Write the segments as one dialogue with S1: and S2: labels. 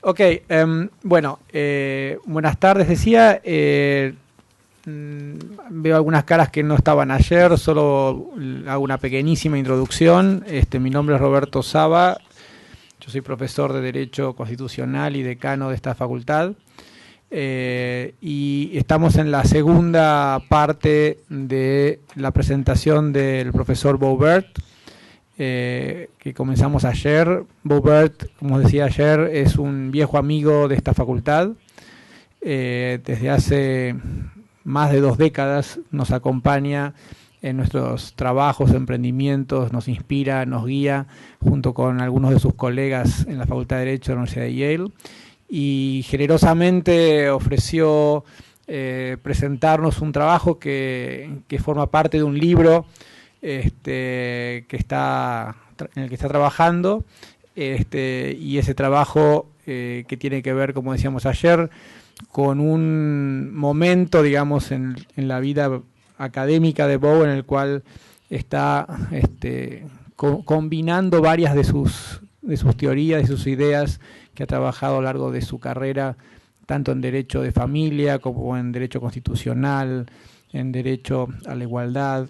S1: Ok, bueno, buenas tardes, decía. Veo algunas caras que no estaban ayer, solo hago una pequeñísima introducción. Mi nombre es Roberto Saba, yo soy profesor de Derecho Constitucional y decano de esta facultad. Y estamos en la segunda parte de la presentación del profesor Burt, que comenzamos ayer. Burt, como decía ayer, es un viejo amigo de esta facultad. Desde hace más de 2 décadas nos acompaña en nuestros trabajos, emprendimientos, nos inspira, nos guía, junto con algunos de sus colegas en la Facultad de Derecho de la Universidad de Yale, y generosamente ofreció presentarnos un trabajo que forma parte de un libro que está, en el que está trabajando, y ese trabajo que tiene que ver, como decíamos ayer, con un momento, digamos, en la vida académica de Bow, en el cual está combinando varias de sus teorías, de sus ideas que ha trabajado a lo largo de su carrera, tanto en derecho de familia como en derecho constitucional, en derecho a la igualdad,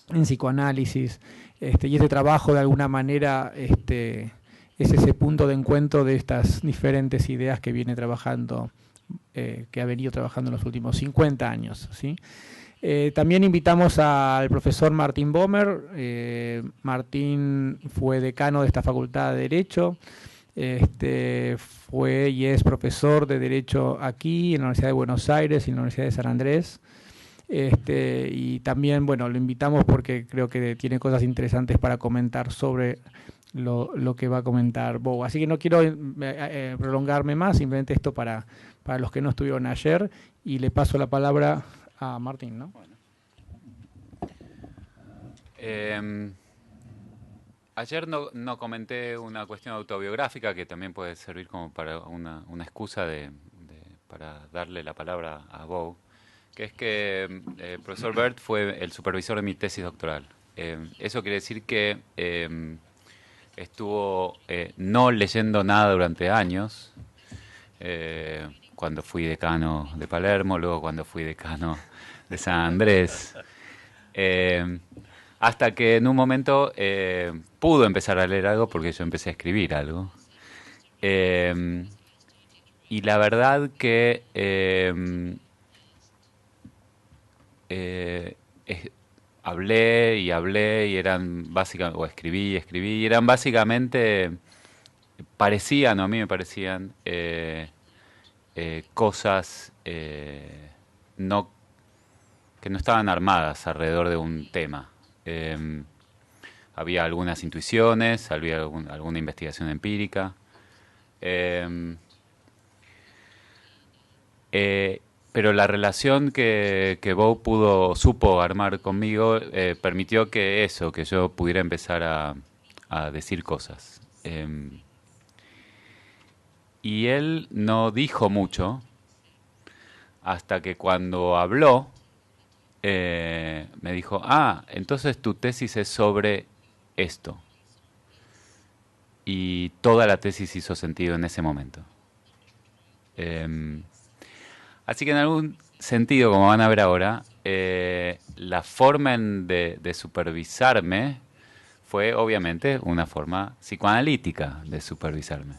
S1: en psicoanálisis, y ese trabajo de alguna manera es ese punto de encuentro de estas diferentes ideas que viene trabajando, que ha venido trabajando en los últimos 50 años, ¿sí? También invitamos al profesor Martín Bomer. Martín fue decano de esta Facultad de Derecho, fue y es profesor de Derecho aquí en la Universidad de Buenos Aires y en la Universidad de San Andrés. Y también, bueno, lo invitamos porque creo que tiene cosas interesantes para comentar sobre lo que va a comentar Bow. Así que no quiero prolongarme más, simplemente esto para los que no estuvieron ayer, y le paso la palabra a Martín, ¿no?
S2: Bueno. Ayer no comenté una cuestión autobiográfica que también puede servir como para una excusa para darle la palabra a Bow, que es que el profesor Burt fue el supervisor de mi tesis doctoral. Eso quiere decir que estuvo no leyendo nada durante años, cuando fui decano de Palermo, luego cuando fui decano de San Andrés, hasta que en un momento pudo empezar a leer algo porque yo empecé a escribir algo. Y la verdad que hablé y eran básicamente, o escribí, y eran básicamente, parecían, o a mí me parecían, cosas no, que no estaban armadas alrededor de un tema. Había algunas intuiciones, había alguna investigación empírica. Pero la relación que Bow supo armar conmigo permitió que yo pudiera empezar a decir cosas. Y él no dijo mucho hasta que cuando habló me dijo, entonces tu tesis es sobre esto. Y toda la tesis hizo sentido en ese momento. Así que en algún sentido, como van a ver ahora, la forma de supervisarme fue obviamente una forma psicoanalítica de supervisarme.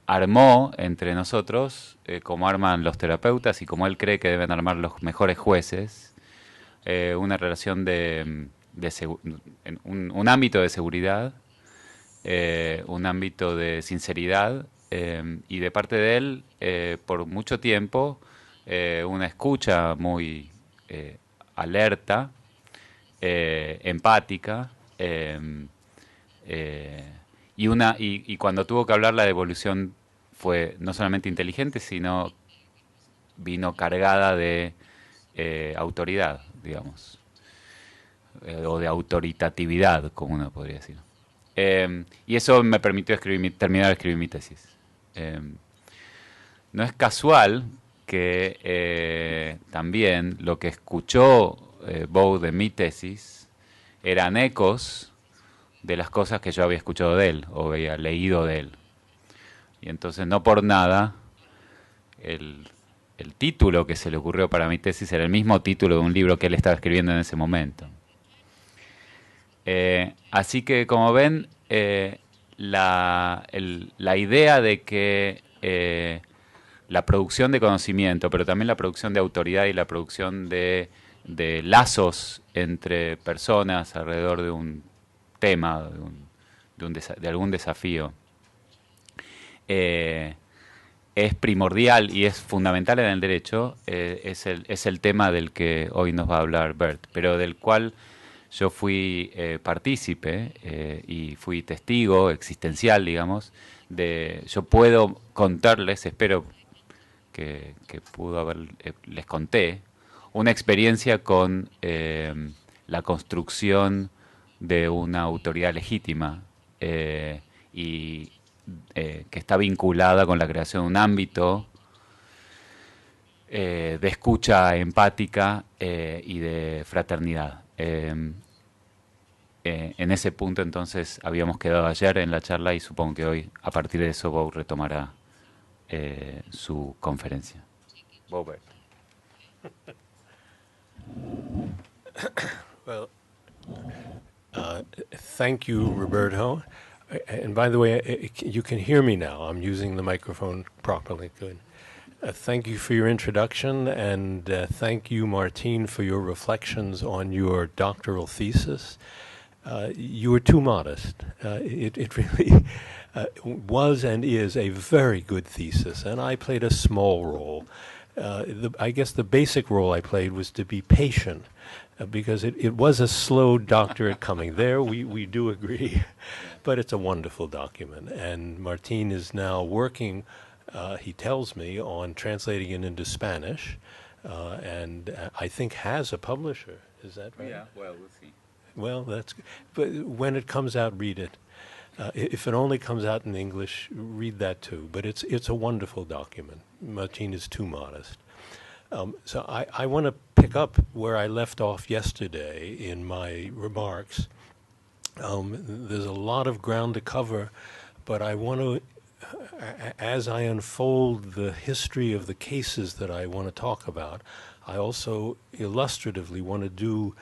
S2: Armó entre nosotros, como arman los terapeutas y como él cree que deben armar los mejores jueces, una relación un ámbito de seguridad, un ámbito de sinceridad, y de parte de él, por mucho tiempo, una escucha muy alerta, empática, y cuando tuvo que hablar, la devolución fue no solamente inteligente, sino vino cargada de autoridad, digamos, o de autoritatividad, como uno podría decir. Y eso me permitió terminar de escribir mi tesis. No es casual que también lo que escuchó Bow de mi tesis eran ecos de las cosas que yo había escuchado de él o había leído de él. Y entonces no por nada el título que se le ocurrió para mi tesis era el mismo título de un libro que él estaba escribiendo en ese momento. Así que, como ven, la idea de que la producción de conocimiento, pero también la producción de autoridad y la producción de lazos entre personas alrededor de un tema, de algún desafío, es primordial y es fundamental en el derecho, es el tema del que hoy nos va a hablar Burt, pero del cual yo fui partícipe y fui testigo existencial, digamos. Yo puedo contarles, espero que les conté, una experiencia con la construcción de una autoridad legítima y que está vinculada con la creación de un ámbito de escucha empática y de fraternidad. En ese punto entonces habíamos quedado ayer en la charla y supongo que hoy a partir de eso Bob retomará su conferencia. Robert.
S3: Well, thank you, Roberto. And by the way, you can hear me now. I'm using the microphone properly. Good. Thank you for your introduction, and thank you, Martine, for your reflections on your doctoral thesis. You were too modest. It really was and is a very good thesis, and I played a small role. I guess the basic role I played was to be patient, because it was a slow doctorate coming there. We do agree, but it's a wonderful document, and Martine is now working, he tells me, on translating it into Spanish, and I think has a publisher. Is that right?
S2: Yeah, well, we'll see.
S3: Well, that's good. But when it comes out, read it. If it only comes out in English, read that too. But it's a wonderful document. Martine is too modest. So I want to pick up where I left off yesterday in my remarks. There's a lot of ground to cover, but I want to, as I unfold the history of the cases that I want to talk about, I also illustratively want to do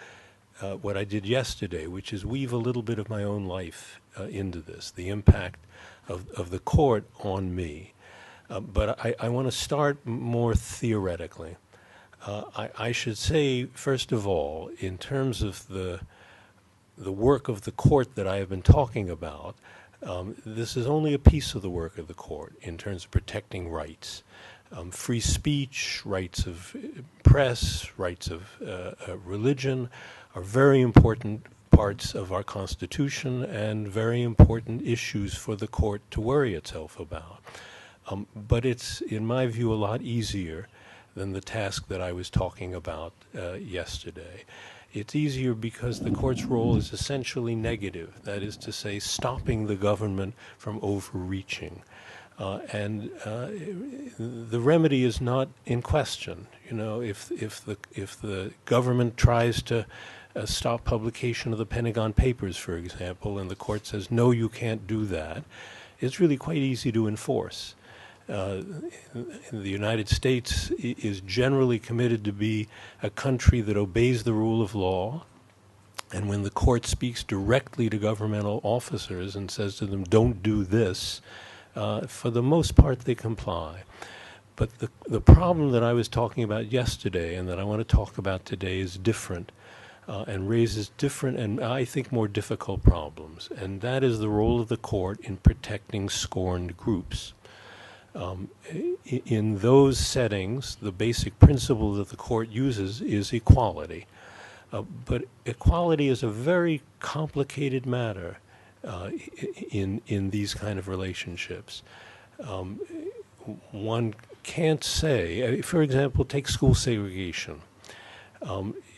S3: what I did yesterday, which is weave a little bit of my own life into this, the impact of the court on me. But I want to start more theoretically. I should say, first of all, in terms of the work of the court that I have been talking about, this is only a piece of the work of the court in terms of protecting rights. Free speech, rights of press, rights of religion are very important parts of our Constitution and very important issues for the court to worry itself about. But it's, in my view, a lot easier than the task that I was talking about yesterday. It's easier because the court's role is essentially negative, that is to say, stopping the government from overreaching. And the remedy is not in question. You know, if the government tries to stop publication of the Pentagon Papers, for example, and the court says, no, you can't do that, it's really quite easy to enforce. The United States is generally committed to be a country that obeys the rule of law, and when the court speaks directly to governmental officers and says to them, don't do this, for the most part they comply. But the problem that I was talking about yesterday and that I want to talk about today is different and raises different and I think more difficult problems, and that is the role of the court in protecting scorned groups. In those settings, the basic principle that the court uses is equality. But equality is a very complicated matter in these kind of relationships. One can't say, for example, take school segregation.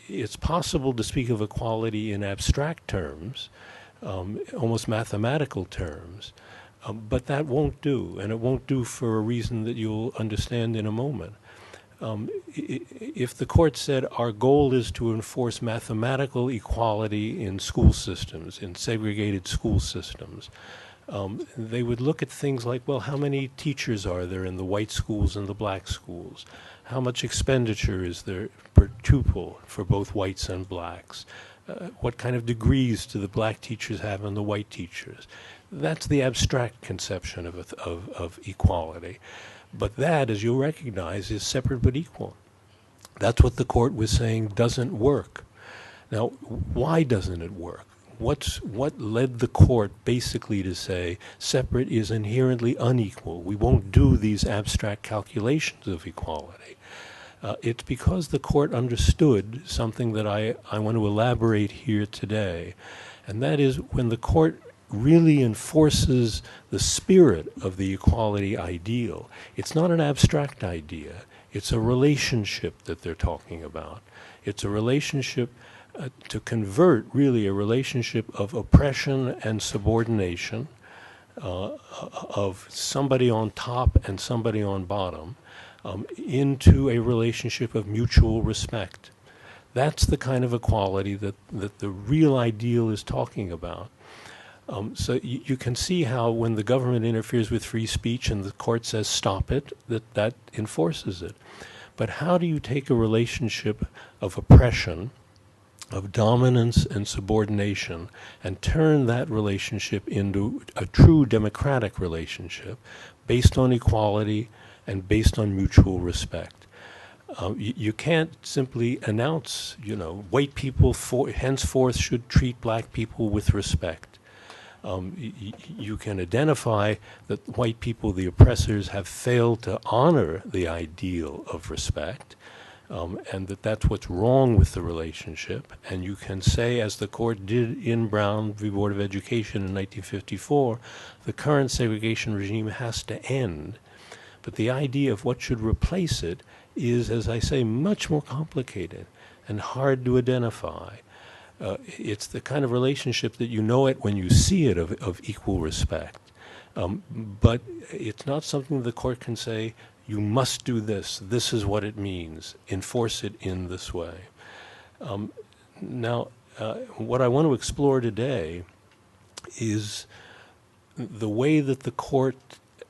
S3: It's possible to speak of equality in abstract terms, almost mathematical terms, but that won't do, and it won't do for a reason that you'll understand in a moment. If the court said our goal is to enforce mathematical equality in school systems, in segregated school systems, They would look at things like, well, how many teachers are there in the white schools and the black schools? How much expenditure is there per pupil for both whites and blacks? What kind of degrees do the black teachers have and the white teachers? That's the abstract conception of equality. But that, as you'll recognize, is separate but equal. That's what the court was saying doesn't work. Now, why doesn't it work? What led the court basically to say separate is inherently unequal? We won't do these abstract calculations of equality. It's because the court understood something that I want to elaborate here today, and that is when the court really enforces the spirit of the equality ideal, it's not an abstract idea. It's a relationship that they're talking about. It's a relationship to convert, really, a relationship of oppression and subordination, of somebody on top and somebody on bottom, into a relationship of mutual respect. That's the kind of equality that the real ideal is talking about. So you can see how when the government interferes with free speech and the court says stop it, that enforces it. But how do you take a relationship of oppression, of dominance and subordination, and turn that relationship into a true democratic relationship based on equality and based on mutual respect? You can't simply announce, white people henceforth should treat black people with respect. You can identify that white people, the oppressors, have failed to honor the ideal of respect, and that's what's wrong with the relationship. And you can say, as the court did in Brown v. Board of Education in 1954, the current segregation regime has to end. But the idea of what should replace it is, as I say, much more complicated and hard to identify. It's the kind of relationship that you know it when you see it of equal respect. But it's not something the court can say, you must do this, this is what it means, enforce it in this way. Now, what I want to explore today is the way that the court,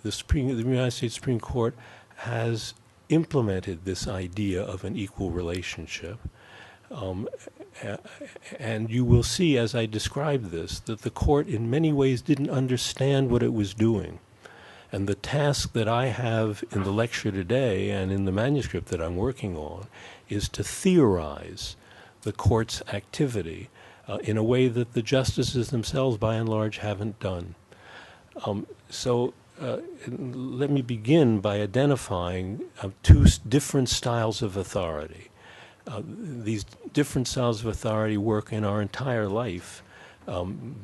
S3: the United States Supreme Court, has implemented this idea of an equal relationship. And you will see, as I describe this, that the court in many ways didn't understand what it was doing. And the task that I have in the lecture today and in the manuscript that I'm working on is to theorize the court's activity in a way that the justices themselves, by and large, haven't done. Let me begin by identifying two different styles of authority. These different styles of authority work in our entire life.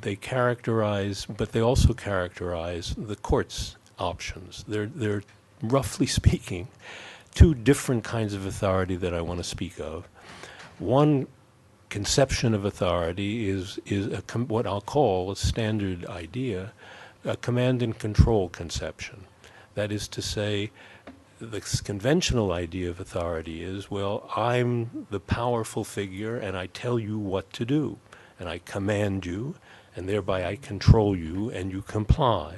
S3: They characterize, but they also characterize the court's options. They're roughly speaking, two different kinds of authority that I want to speak of. One conception of authority is what I'll call a standard idea, a command and control conception. That is to say, the conventional idea of authority is, well, I'm the powerful figure and I tell you what to do, and I command you, and thereby I control you and you comply.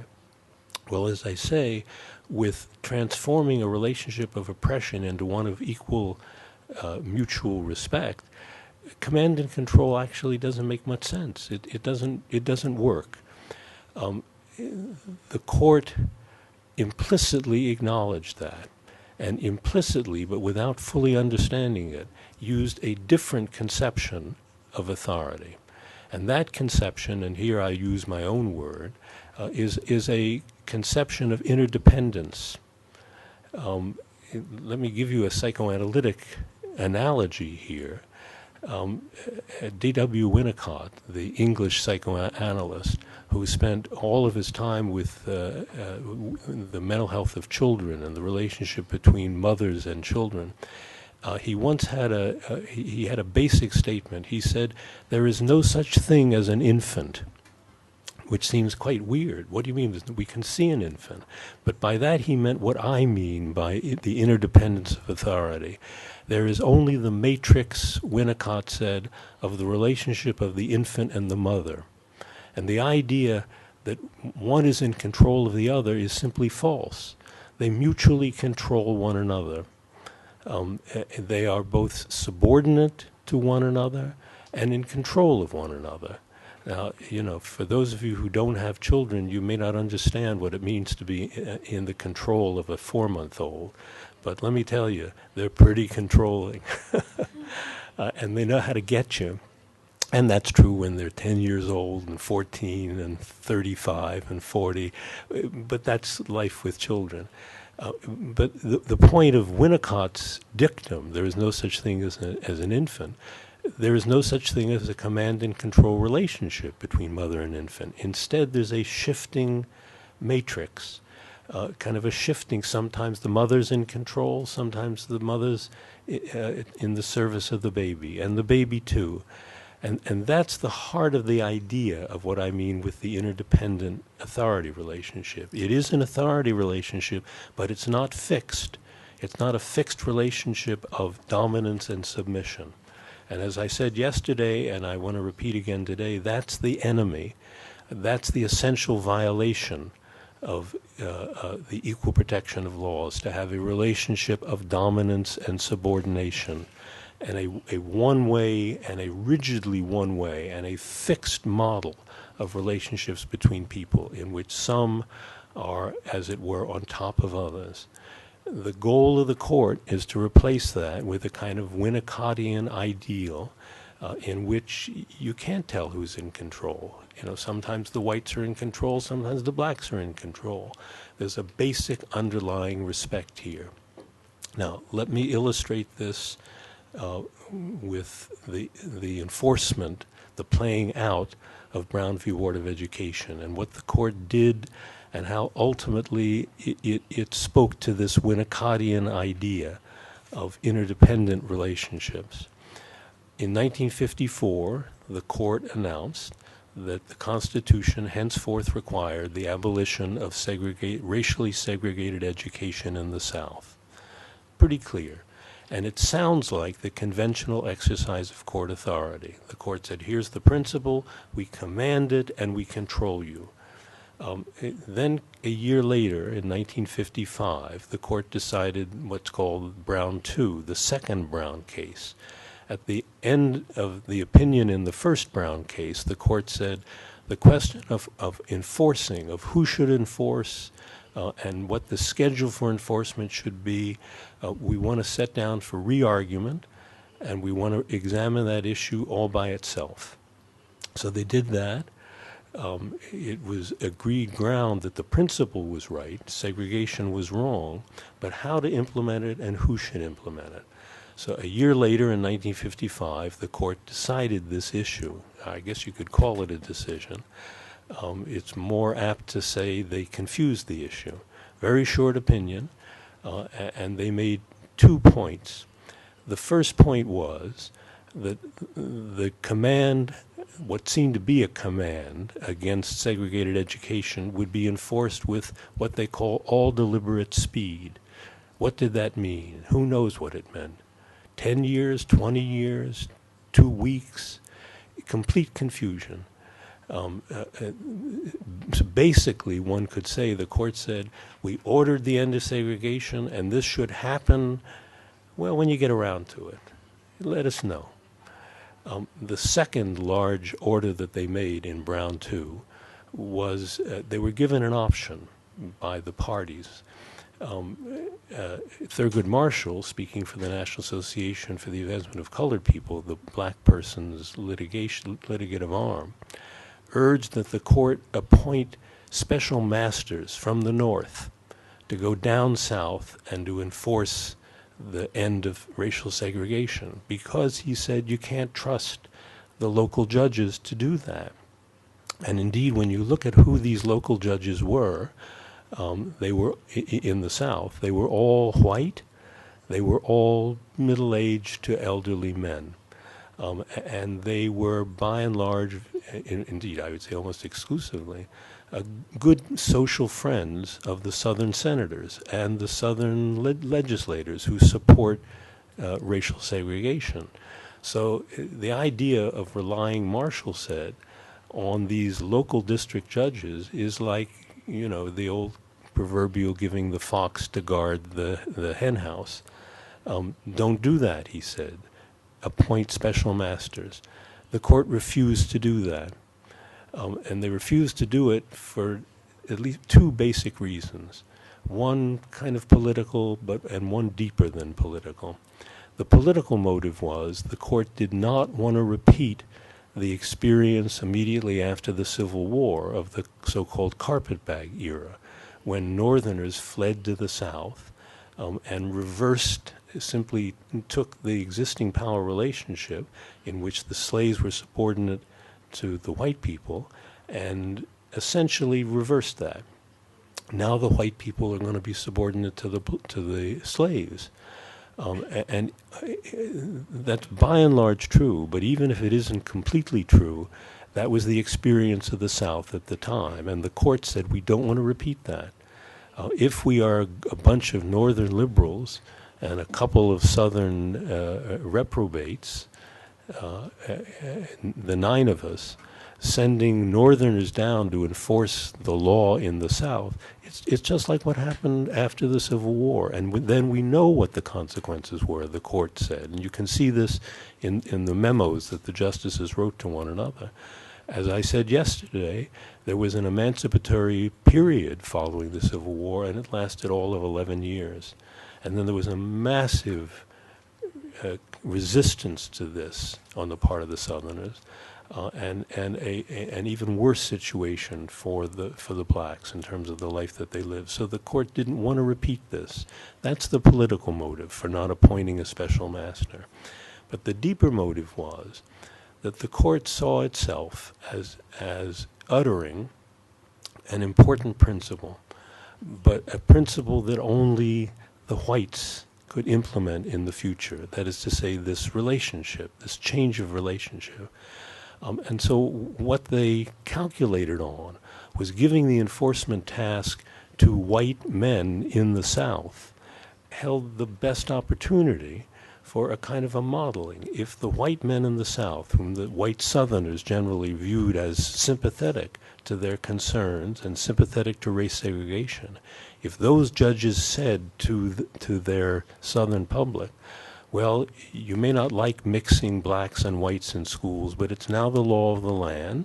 S3: Well, as I say, with transforming a relationship of oppression into one of equal mutual respect, command and control actually doesn't make much sense. It doesn't work. The court implicitly acknowledged that, and implicitly, but without fully understanding it, used a different conception of authority. And that conception, and here I use my own word, is a conception of interdependence. Let me give you a psychoanalytic analogy here. D.W. Winnicott, the English psychoanalyst who spent all of his time with the mental health of children and the relationship between mothers and children, he once had a basic statement. He said, "There is no such thing as an infant," which seems quite weird. What do you mean? We can see an infant. But by that he meant what I mean by the interdependence of authority. There is only the matrix, Winnicott said, of the relationship of the infant and the mother. And the idea that one is in control of the other is simply false. They mutually control one another. They are both subordinate to one another and in control of one another. Now, you know, for those of you who don't have children, you may not understand what it means to be in the control of a 4-month-old. But let me tell you, they're pretty controlling. And they know how to get you. And that's true when they're 10 years old and 14 and 35 and 40. But that's life with children. But the point of Winnicott's dictum, there is no such thing as an infant, there is no such thing as a command and control relationship between mother and infant. Instead, there's a shifting matrix, kind of a shifting. Sometimes the mother's in control, sometimes the mother's in the service of the baby, and the baby too. And that's the heart of the idea of what I mean with the interdependent authority relationship. It is an authority relationship, but it's not fixed. It's not a fixed relationship of dominance and submission. And as I said yesterday, and I want to repeat again today, that's the enemy. That's the essential violation of the equal protection of laws, to have a relationship of dominance and subordination, and a one-way and a rigidly one-way and a fixed model of relationships between people in which some are, as it were, on top of others. The goal of the court is to replace that with a kind of Winnicottian ideal in which you can't tell who's in control. You know, sometimes the whites are in control, sometimes the blacks are in control. There's a basic underlying respect here. Now, let me illustrate this with the enforcement, the playing out of Brown v. Board of Education, and what the court did and how ultimately it spoke to this Winnicottian idea of interdependent relationships. In 1954, the court announced that the Constitution henceforth required the abolition of racially segregated education in the South. Pretty clear. And it sounds like the conventional exercise of court authority. The court said, here's the principle, we command it, and we control you. Then a year later, in 1955, the court decided what's called Brown II, the second Brown case. At the end of the opinion in the first Brown case, the court said the question of enforcing, of who should enforce, and what the schedule for enforcement should be, we want to set down for re-argument, and we want to examine that issue all by itself. So they did that. It was agreed ground that the principle was right, segregation was wrong, but how to implement it and who should implement it. So a year later, in 1955, the court decided this issue. I guess you could call it a decision. It's more apt to say they confused the issue. Very short opinion, and they made 2 points. The first point was that the command, what seemed to be a command against segregated education, would be enforced with what they call all deliberate speed. What did that mean? Who knows what it meant? 10 years, 20 years, 2 weeks? Complete confusion. So basically, one could say, the court said, we ordered the end of segregation, and this should happen, well, when you get around to it. Let us know. The second large order that they made in Brown II was they were given an option by the parties. Thurgood Marshall, speaking for the National Association for the Advancement of Colored People, the black person's litigative arm, urged that the court appoint special masters from the North to go down south and to enforce the end of racial segregation, because he said you can't trust the local judges to do that. And indeed, when you look at who these local judges were, they were in the South, they were all white, they were all middle-aged to elderly men. And they were, by and large, indeed, I would say almost exclusively, good social friends of the Southern senators and the Southern legislators who support racial segregation. So the idea of relying, Marshall said, on these local district judges is like, you know, the old proverbial giving the fox to guard the hen house. Don't do that, he said. Appoint special masters. The court refused to do that. And they refused to do it for at least two basic reasons. One kind of political, and one deeper than political. The political motive was the court did not want to repeat the experience immediately after the Civil War of the so-called carpetbag era, when Northerners fled to the South and reversed, simply took the existing power relationship in which the slaves were subordinate to the white people and essentially reversed that. Now the white people are going to be subordinate to the slaves. And that's by and large true, but even if it isn't completely true, that was the experience of the South at the time, and the court said we don't want to repeat that. If we are a bunch of Northern liberals and a couple of Southern reprobates, the 9 of us, sending Northerners down to enforce the law in the South, it's just like what happened after the Civil War. And then we know what the consequences were, the court said. And you can see this in the memos that the justices wrote to one another. As I said yesterday, there was an emancipatory period following the Civil War, and it lasted all of 11 years. And then there was a massive resistance to this on the part of the Southerners. And an even worse situation for the blacks in terms of the life that they lived. So the court didn't want to repeat this. That's the political motive for not appointing a special master. But the deeper motive was that the court saw itself as uttering an important principle, but a principle that only the whites could implement in the future. That is to say, this relationship, this change of relationship. And so what they calculated on was giving the enforcement task to white men in the South held the best opportunity for a kind of a modeling. If the white men in the South, whom the white Southerners generally viewed as sympathetic to their concerns and sympathetic to race segregation, if those judges said to their Southern public, well, you may not like mixing blacks and whites in schools, but it's now the law of the land,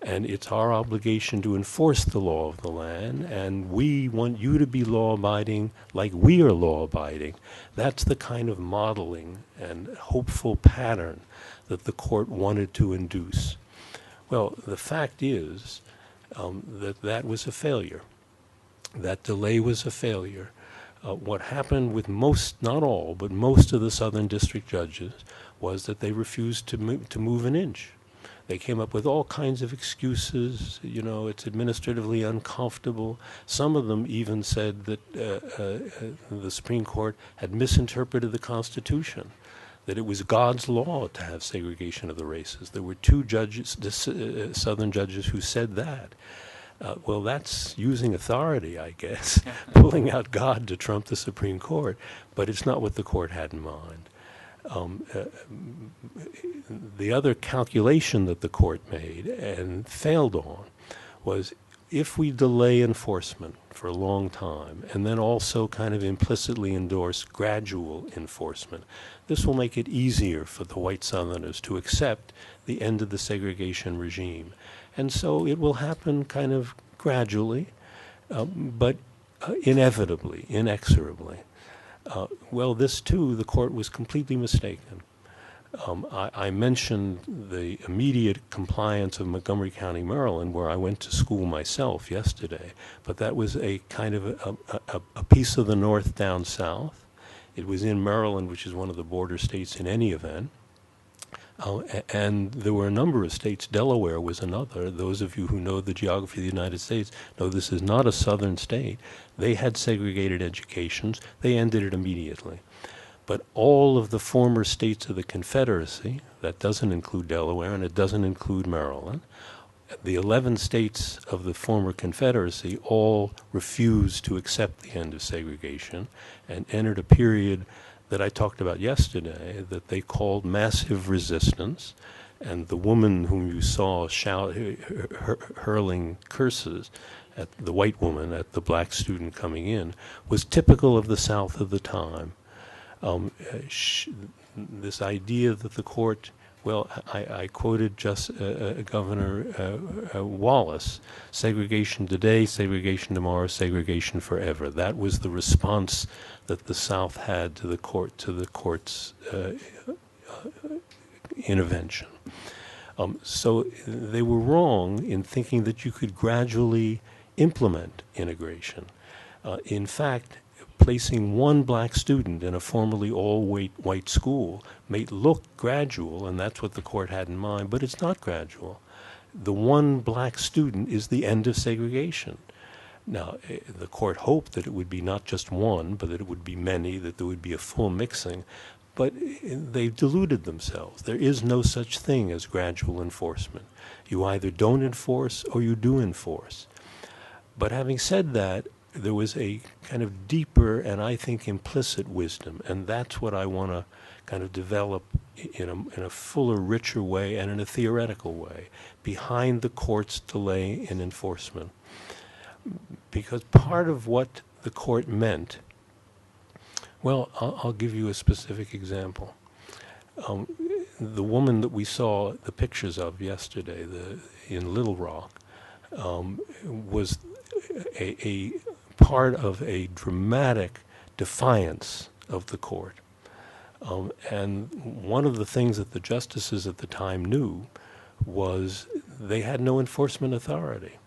S3: and it's our obligation to enforce the law of the land, and we want you to be law-abiding like we are law-abiding. That's the kind of modeling and hopeful pattern that the court wanted to induce. Well, the fact is that was a failure. That delay was a failure. What happened with most, not all, but most of the Southern District judges was that they refused to move an inch. They came up with all kinds of excuses. You know, it's administratively uncomfortable. Some of them even said that the Supreme Court had misinterpreted the Constitution, that it was God's law to have segregation of the races. There were 2 judges, Southern judges, who said that. Well, that's using authority, I guess, pulling out God to trump the Supreme Court, but it's not what the court had in mind. The other calculation that the court made and failed on was if we delay enforcement for a long time and then also kind of implicitly endorse gradual enforcement, this will make it easier for the white Southerners to accept the end of the segregation regime. And so it will happen kind of gradually, but inevitably, inexorably. Well, this too, the court was completely mistaken. I mentioned the immediate compliance of Montgomery County, Maryland, where I went to school myself yesterday, but that was a kind of a piece of the North down south. It was in Maryland, which is one of the border states in any event. And there were a number of states. Delaware was another. Those of you who know the geography of the United States know this is not a southern state. They had segregated educations. They ended it immediately. But all of the former states of the Confederacy, that doesn't include Delaware and it doesn't include Maryland, the 11 states of the former Confederacy all refused to accept the end of segregation and entered a period that I talked about yesterday that they called massive resistance. And the woman whom you saw hurling curses at the white woman, at the black student coming in, was typical of the South of the time. This idea that the court, well, I quoted just Governor Wallace, segregation today, segregation tomorrow, segregation forever. That was the response that the South had to the court's intervention. So they were wrong in thinking that you could gradually implement integration. In fact, placing one black student in a formerly all-white school may look gradual, and that's what the court had in mind, but it's not gradual. The one black student is the end of segregation. Now, the court hoped that it would be not just one, but that it would be many, that there would be a full mixing, but they've deluded themselves. There is no such thing as gradual enforcement. You either don't enforce or you do enforce. But having said that, there was a kind of deeper and I think implicit wisdom, and that's what I want to kind of develop in a fuller, richer way and in a theoretical way behind the court's delay in enforcement. Because part of what the court meant, well, I'll give you a specific example. The woman that we saw the pictures of yesterday in Little Rock was a part of a dramatic defiance of the court. And one of the things that the justices at the time knew was they had no enforcement authority.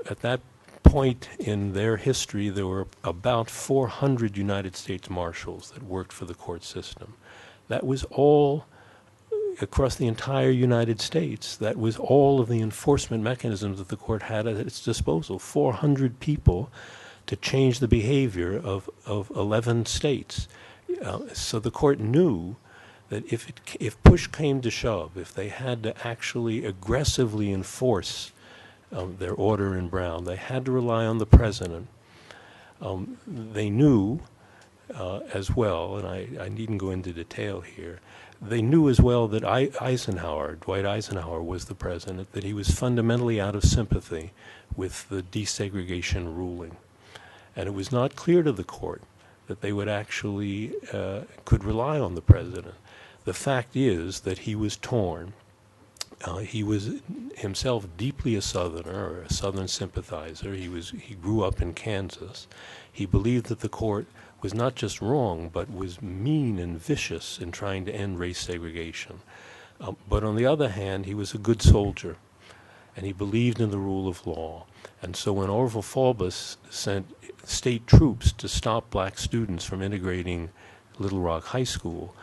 S3: At that point in their history, there were about 400 United States Marshals that worked for the court system. That was all across the entire United States. That was all of the enforcement mechanisms that the court had at its disposal. 400 people to change the behavior of 11 states. So the court knew that if push came to shove, if they had to actually aggressively enforce their order in Brown, they had to rely on the president. They knew as well, and I needn't go into detail here, they knew as well that Dwight Eisenhower was the president, that he was fundamentally out of sympathy with the desegregation ruling. And it was not clear to the court that they would actually could rely on the president. The fact is that he was torn. He was himself deeply a Southerner, or a Southern sympathizer. He grew up in Kansas. He believed that the court was not just wrong, but was mean and vicious in trying to end race segregation. But on the other hand, he was a good soldier, and he believed in the rule of law. And so when Orville Faubus sent state troops to stop black students from integrating Little Rock High School,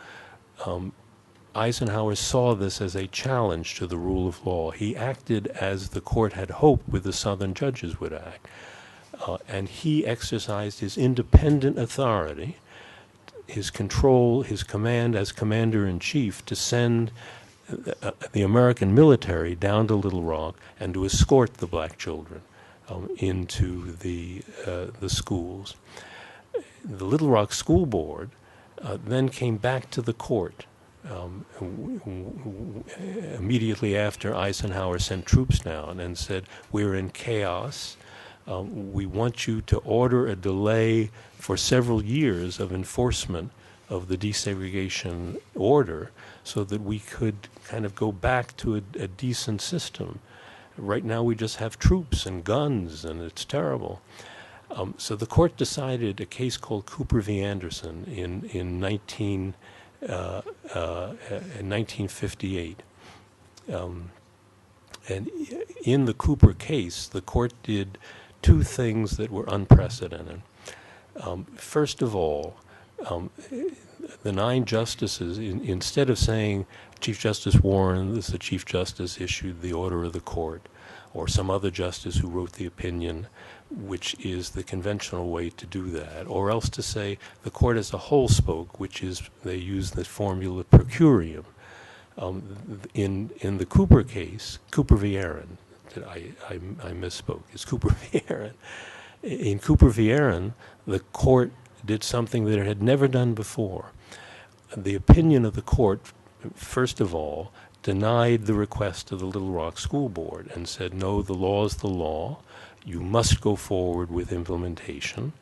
S3: Eisenhower saw this as a challenge to the rule of law. He acted as the court had hoped with the Southern judges would act. And he exercised his independent authority, his control, his command as commander-in-chief to send the American military down to Little Rock and to escort the black children into the schools. The Little Rock School Board then came back to the court immediately after Eisenhower sent troops down and said, "We're in chaos. We want you to order a delay for several years of enforcement of the desegregation order so that we could kind of go back to a decent system. Right now we just have troops and guns, and it's terrible." So the court decided a case called Cooper v. Anderson in 1958. And in the Cooper case, the court did two things that were unprecedented. First of all, the 9 justices, instead of saying Chief Justice Warren, the Chief Justice issued the order of the court, or some other justice who wrote the opinion, which is the conventional way to do that, or else to say the court as a whole spoke, which is they use the formula per curiam. In the Cooper case, Cooper v. Aaron, I misspoke, it's Cooper v. Aaron. In Cooper v. Aaron, the court did something that it had never done before. The opinion of the court, first of all, denied the request of the Little Rock School Board and said, no, the law is the law. You must go forward with implementation.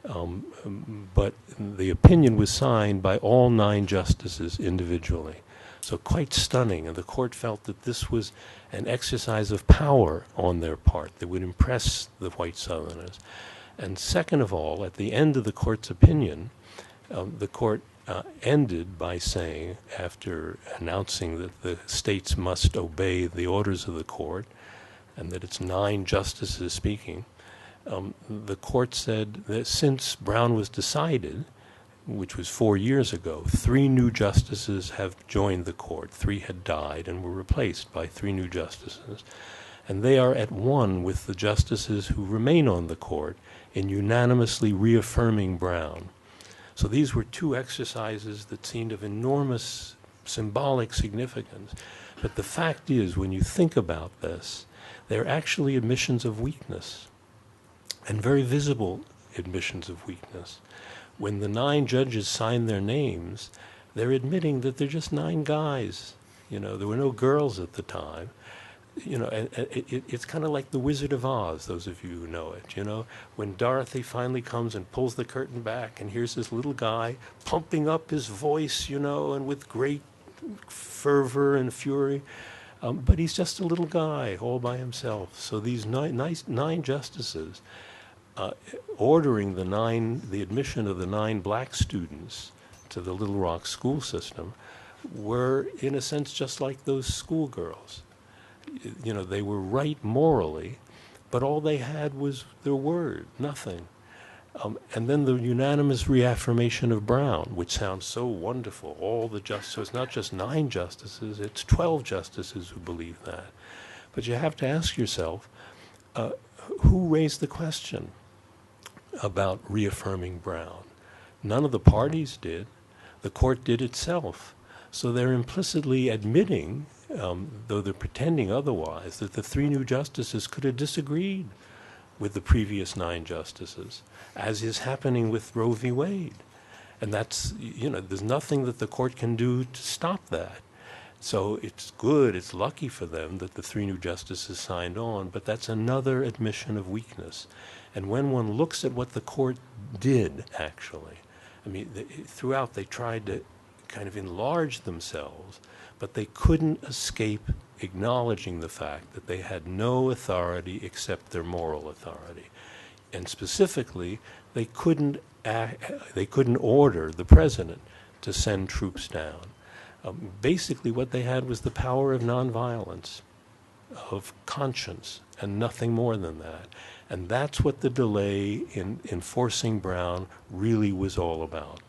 S3: But the opinion was signed by all 9 justices individually. So quite stunning, and the court felt that this was an exercise of power on their part that would impress the white Southerners. And second of all, at the end of the court's opinion, the court ended by saying, after announcing that the states must obey the orders of the court, and that it's 9 justices speaking, the court said that since Brown was decided, which was 4 years ago, 3 new justices have joined the court. 3 had died and were replaced by 3 new justices. And they are at one with the justices who remain on the court in unanimously reaffirming Brown. So these were 2 exercises that seemed of enormous symbolic significance. But the fact is, when you think about this, they're actually admissions of weakness, and very visible admissions of weakness. When the 9 judges sign their names, they're admitting that they're just 9 guys. You know, there were no girls at the time. You know, and it's kind of like the Wizard of Oz, those of you who know it, you know. When Dorothy finally comes and pulls the curtain back, and here's this little guy pumping up his voice, you know, and with great fervor and fury. But he's just a little guy all by himself. So these 9 justices, ordering the admission of the 9 black students to the Little Rock school system, were in a sense just like those schoolgirls. You know, they were right morally, but all they had was their word, nothing. And then the unanimous reaffirmation of Brown, which sounds so wonderful. All the justices, so it's not just 9 justices, it's 12 justices who believe that. But you have to ask yourself, who raised the question about reaffirming Brown? None of the parties did. The court did itself. So they're implicitly admitting, though they're pretending otherwise, that the 3 new justices could have disagreed with the previous 9 justices, as is happening with Roe v. Wade. And that's, you know, there's nothing that the court can do to stop that. So it's good, it's lucky for them that the 3 new justices signed on, but that's another admission of weakness. And when one looks at what the court did, actually, I mean, throughout they tried to kind of enlarge themselves, but they couldn't escape acknowledging the fact that they had no authority except their moral authority. And specifically, they couldn't order the president to send troops down. Basically, what they had was the power of nonviolence, of conscience, and nothing more than that. And that's what the delay in enforcing Brown really was all about.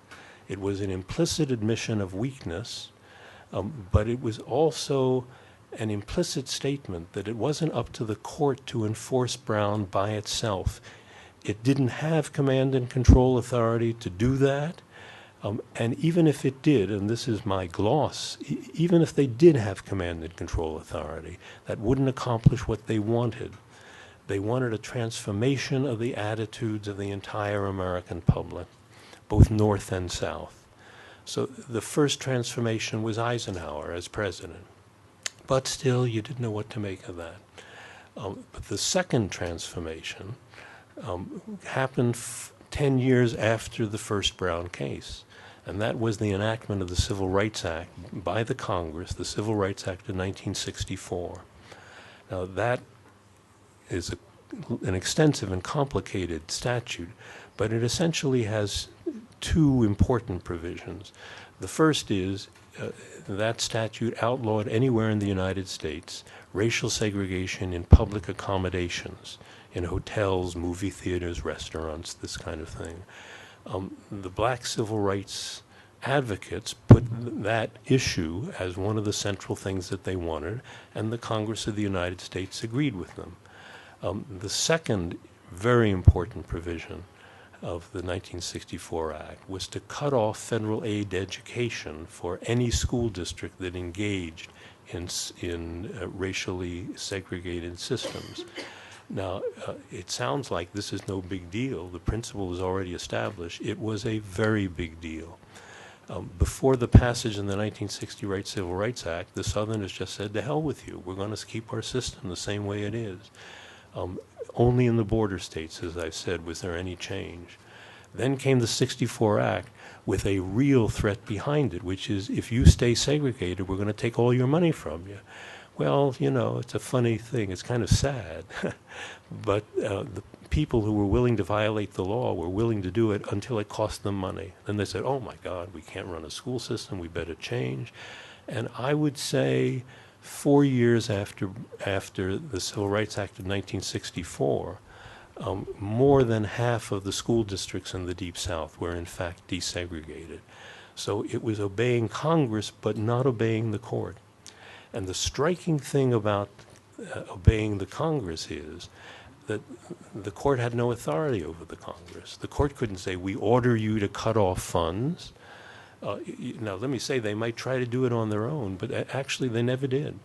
S3: It was an implicit admission of weakness, but it was also an implicit statement that it wasn't up to the court to enforce Brown by itself. It didn't have command and control authority to do that. And even if it did, and this is my gloss, even if they did have command and control authority, that wouldn't accomplish what they wanted. They wanted a transformation of the attitudes of the entire American public, both North and South. So the first transformation was Eisenhower as president. But still, you didn't know what to make of that. But the second transformation happened 10 years after the first Brown case. And that was the enactment of the Civil Rights Act by the Congress, the Civil Rights Act of 1964. Now that is an extensive and complicated statute, but it essentially has 2 important provisions. The first is that statute outlawed anywhere in the United States racial segregation in public accommodations, in hotels, movie theaters, restaurants, this kind of thing. The black civil rights advocates put that issue as one of the central things that they wanted, and the Congress of the United States agreed with them. The second very important provision of the 1964 Act was to cut off federal aid to education for any school district that engaged in racially segregated systems. Now, it sounds like this is no big deal. The principle is already established. It was a very big deal. Before the passage in the 1960 Civil Rights Act, the Southerners just said, "To hell with you. We're going to keep our system the same way it is." Only in the border states, as I've said, was there any change. Then came the '64 Act with a real threat behind it, which is, if you stay segregated, we're going to take all your money from you. Well, you know, it's a funny thing. It's kind of sad. But the people who were willing to violate the law were willing to do it until it cost them money. Then they said, "Oh my God, we can't run a school system. We better change." And I would say 4 years after the Civil Rights Act of 1964, more than half of the school districts in the Deep South were in fact desegregated. So it was obeying Congress, but not obeying the court. And the striking thing about obeying the Congress is that the court had no authority over the Congress. The court couldn't say, "We order you to cut off funds." Now, let me say, they might try to do it on their own, but actually they never did.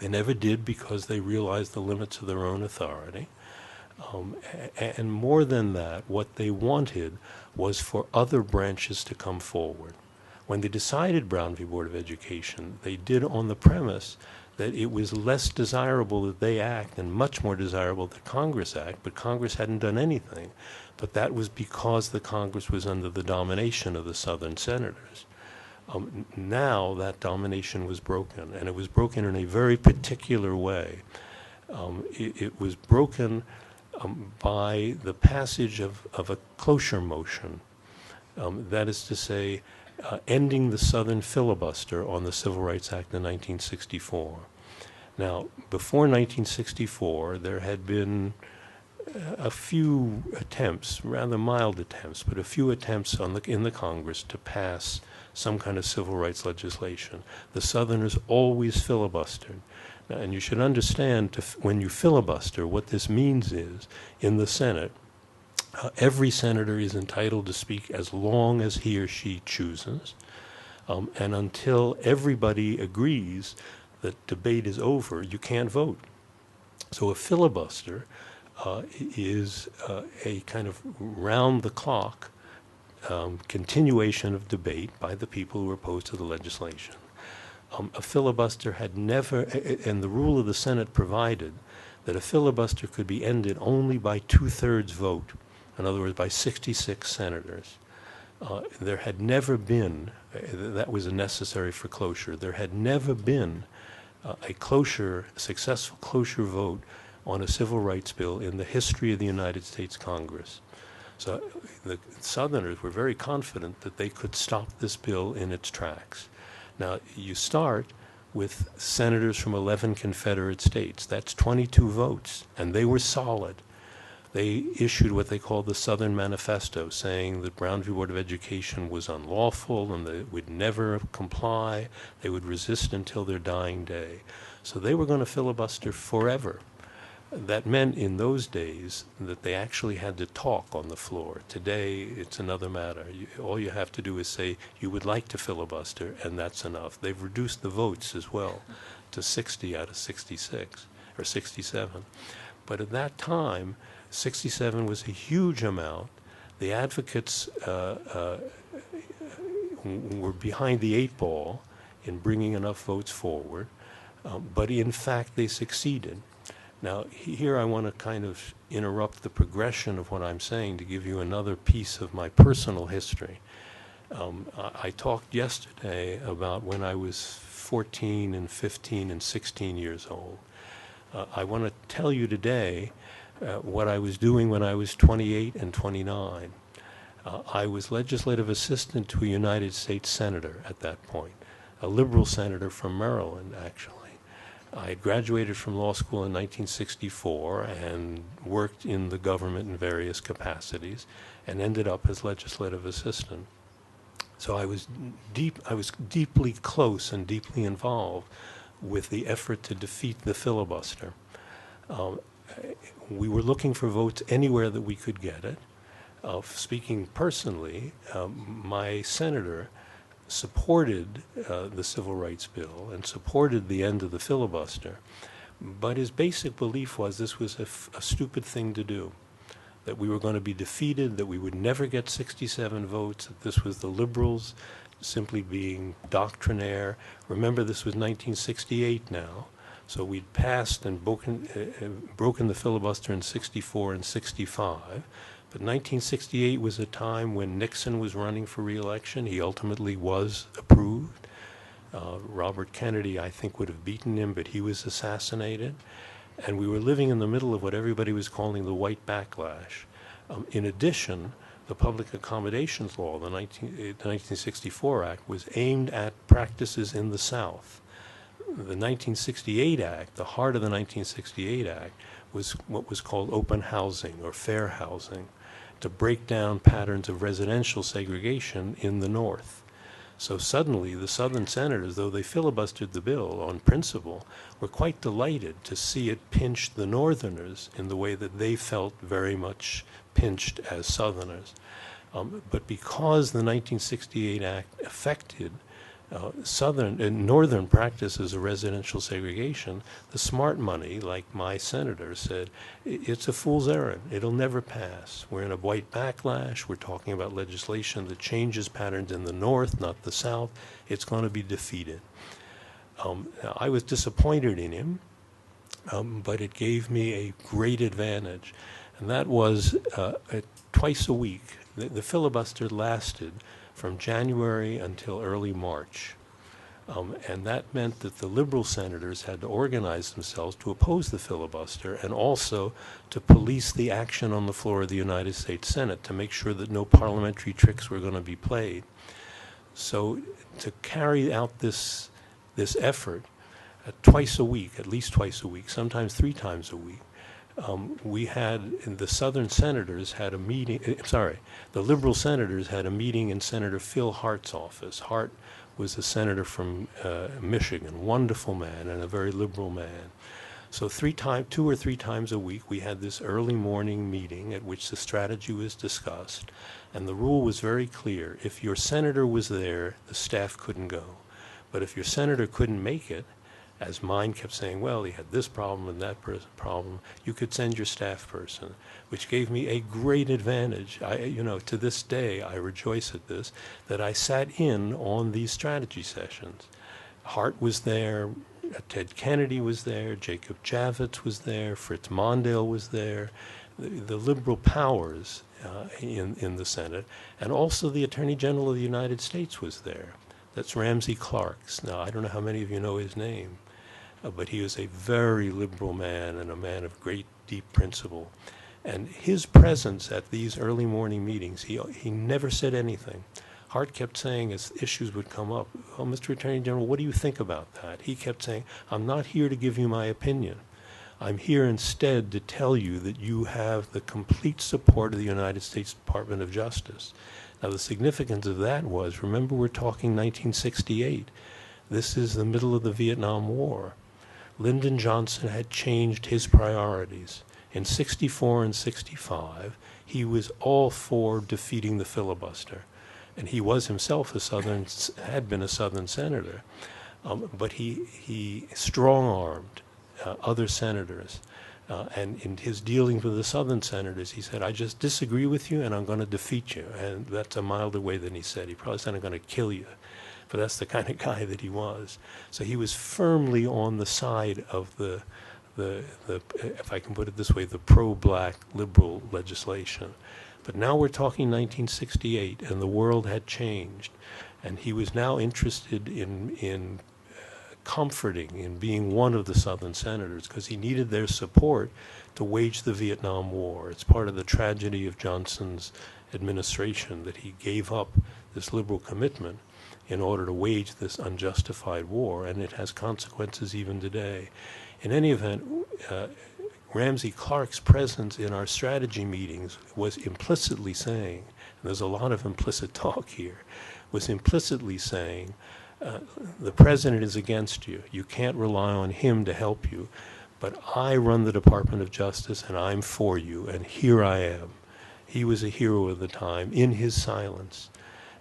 S3: They never did because they realized the limits of their own authority. And more than that, what they wanted was for other branches to come forward. When they decided Brown v. Board of Education, they did on the premise that it was less desirable that they act and much more desirable that Congress act, but Congress hadn't done anything. But that was because the Congress was under the domination of the Southern senators. Now that domination was broken, and it was broken in a very particular way. It was broken by the passage of a cloture motion. That is to say, ending the Southern filibuster on the Civil Rights Act of 1964. Now, before 1964, there had been a few attempts, rather mild attempts, but a few attempts in the Congress to pass some kind of civil rights legislation. The Southerners always filibustered. Now, and you should understand, when you filibuster, what this means is, in the Senate, every senator is entitled to speak as long as he or she chooses, and until everybody agrees that debate is over, you can't vote. So a filibuster is a kind of round-the-clock continuation of debate by the people who are opposed to the legislation. A filibuster had never, and the rule of the Senate provided that a filibuster could be ended only by 2/3 vote. In other words, by 66 senators. There had never been, that was necessary for closure, there had never been a successful closure vote on a civil rights bill in the history of the United States Congress. So the Southerners were very confident that they could stop this bill in its tracks. Now, you start with senators from 11 Confederate states. That's 22 votes, and they were solid. They issued what they called the Southern Manifesto, saying that Brown v. Board of Education was unlawful and they would never comply. They would resist until their dying day. So they were going to filibuster forever. That meant in those days that they actually had to talk on the floor. Today, it's another matter. All you have to do is say you would like to filibuster, and that's enough. They've reduced the votes as well to 60 out of 66, or 67. But at that time, 67 was a huge amount. The advocates were behind the 8 ball in bringing enough votes forward, but in fact they succeeded. Now, here I want to kind of interrupt the progression of what I'm saying to give you another piece of my personal history. I talked yesterday about when I was 14 and 15 and 16 years old. I want to tell you today what I was doing when I was 28 and 29. I was legislative assistant to a United States senator at that point, a liberal senator from Maryland, actually. I had graduated from law school in 1964 and worked in the government in various capacities and ended up as legislative assistant. So I was deeply close and deeply involved with the effort to defeat the filibuster. We were looking for votes anywhere that we could get it. Speaking personally, my senator supported the Civil Rights Bill and supported the end of the filibuster, but his basic belief was this was a stupid thing to do. that we were going to be defeated, that we would never get 67 votes, that this was the liberals simply being doctrinaire. Remember, this was 1968 now, so we'd passed and broken the filibuster in 64 and 65. But 1968 was a time when Nixon was running for re-election. He ultimately was approved. Robert Kennedy, I think, would have beaten him, but he was assassinated. And we were living in the middle of what everybody was calling the white backlash. In addition, the Public Accommodations Law, the 1964 Act, was aimed at practices in the South. The 1968 Act, the heart of the 1968 Act, was what was called open housing or fair housing, to break down patterns of residential segregation in the North. So suddenly the Southern senators, though they filibustered the bill on principle, were quite delighted to see it pinch the Northerners in the way that they felt very much pinched as Southerners. But because the 1968 Act affected Southern and Northern practices of residential segregation, the smart money, like my senator, said, it's a fool's errand. It'll never pass. We're in a white backlash. We're talking about legislation that changes patterns in the North, not the South. It's going to be defeated. I was disappointed in him, but it gave me a great advantage, and that was twice a week. The filibuster lasted from January until early March. And that meant that the liberal senators had to organize themselves to oppose the filibuster and also to police the action on the floor of the United States Senate to make sure that no parliamentary tricks were going to be played. So to carry out this effort twice a week, at least twice a week, sometimes 3 times a week, we had, the Southern senators had a meeting, the liberal senators had a meeting in Senator Phil Hart's office. Hart was a senator from Michigan, wonderful man and a very liberal man. So 2 or 3 times a week we had this early morning meeting at which the strategy was discussed, and the rule was very clear. If your senator was there, the staff couldn't go. But if your senator couldn't make it, as mine kept saying, well, he had this problem and that problem, you could send your staff person, which gave me a great advantage. To this day, I rejoice at this, that I sat in on these strategy sessions. Hart was there, Ted Kennedy was there, Jacob Javits was there, Fritz Mondale was there, the liberal powers in the Senate, and also the Attorney General of the United States was there. That's Ramsey Clark. Now, I don't know how many of you know his name. But he was a very liberal man and a man of great, deep principle. And his presence at these early morning meetings, he never said anything. Hart kept saying as issues would come up, oh, Mr. Attorney General, what do you think about that? He kept saying, I'm not here to give you my opinion. I'm here instead to tell you that you have the complete support of the United States Department of Justice. Now, the significance of that was, remember, we're talking 1968. This is the middle of the Vietnam War. Lyndon Johnson had changed his priorities. In 64 and 65, he was all for defeating the filibuster. And he was himself had been a Southern senator. But he strong-armed other senators. And in his dealings with the Southern senators, he said, I just disagree with you and I'm going to defeat you. And that's a milder way than he said. He probably said, I'm going to kill you. But that's the kind of guy that he was. So he was firmly on the side of the if I can put it this way, the pro-black liberal legislation. But now we're talking 1968, and the world had changed. And he was now interested in comforting, in being one of the Southern senators, because he needed their support to wage the Vietnam War. It's part of the tragedy of Johnson's administration that he gave up this liberal commitment in order to wage this unjustified war, and it has consequences even today. In any event, Ramsey Clark's presence in our strategy meetings was implicitly saying, and there's a lot of implicit talk here, was implicitly saying, the president is against you. You can't rely on him to help you, but I run the Department of Justice and I'm for you, and here I am. He was a hero of the time in his silence.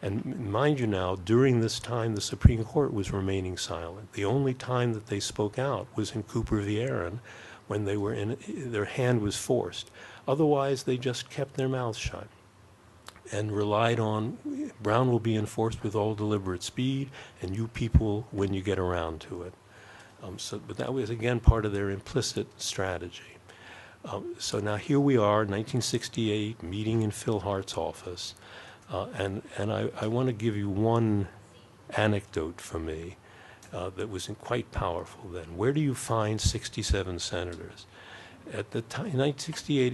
S3: And mind you now, during this time, the Supreme Court was remaining silent. The only time that they spoke out was in Cooper v. Aaron, when they were their hand was forced. Otherwise, they just kept their mouths shut and relied on Brown will be enforced with all deliberate speed, and you people when you get around to it. But that was, again, part of their implicit strategy. So now here we are, 1968, meeting in Phil Hart's office, and I want to give you one anecdote for me that was quite powerful then. Where do you find 67 senators? At the time, in 1968,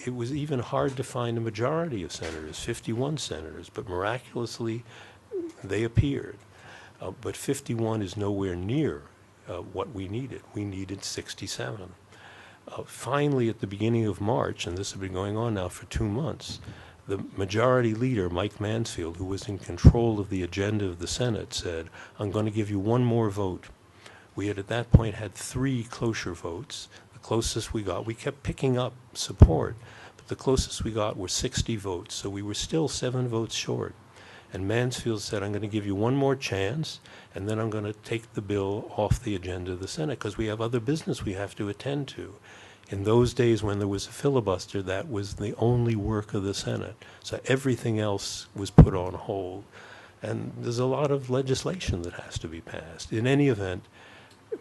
S3: it was even hard to find a majority of senators, 51 senators, but miraculously they appeared. But 51 is nowhere near what we needed. We needed 67. Finally, at the beginning of March, and this has been going on now for 2 months, the majority leader, Mike Mansfield, who was in control of the agenda of the Senate, said, I'm going to give you one more vote. We had at that point had 3 cloture votes. The closest we got, we kept picking up support, but the closest we got were 60 votes, so we were still 7 votes short. And Mansfield said, I'm going to give you one more chance, and then I'm going to take the bill off the agenda of the Senate, because we have other business we have to attend to. In those days when there was a filibuster, that was the only work of the Senate. So everything else was put on hold. And there's a lot of legislation that has to be passed. In any event,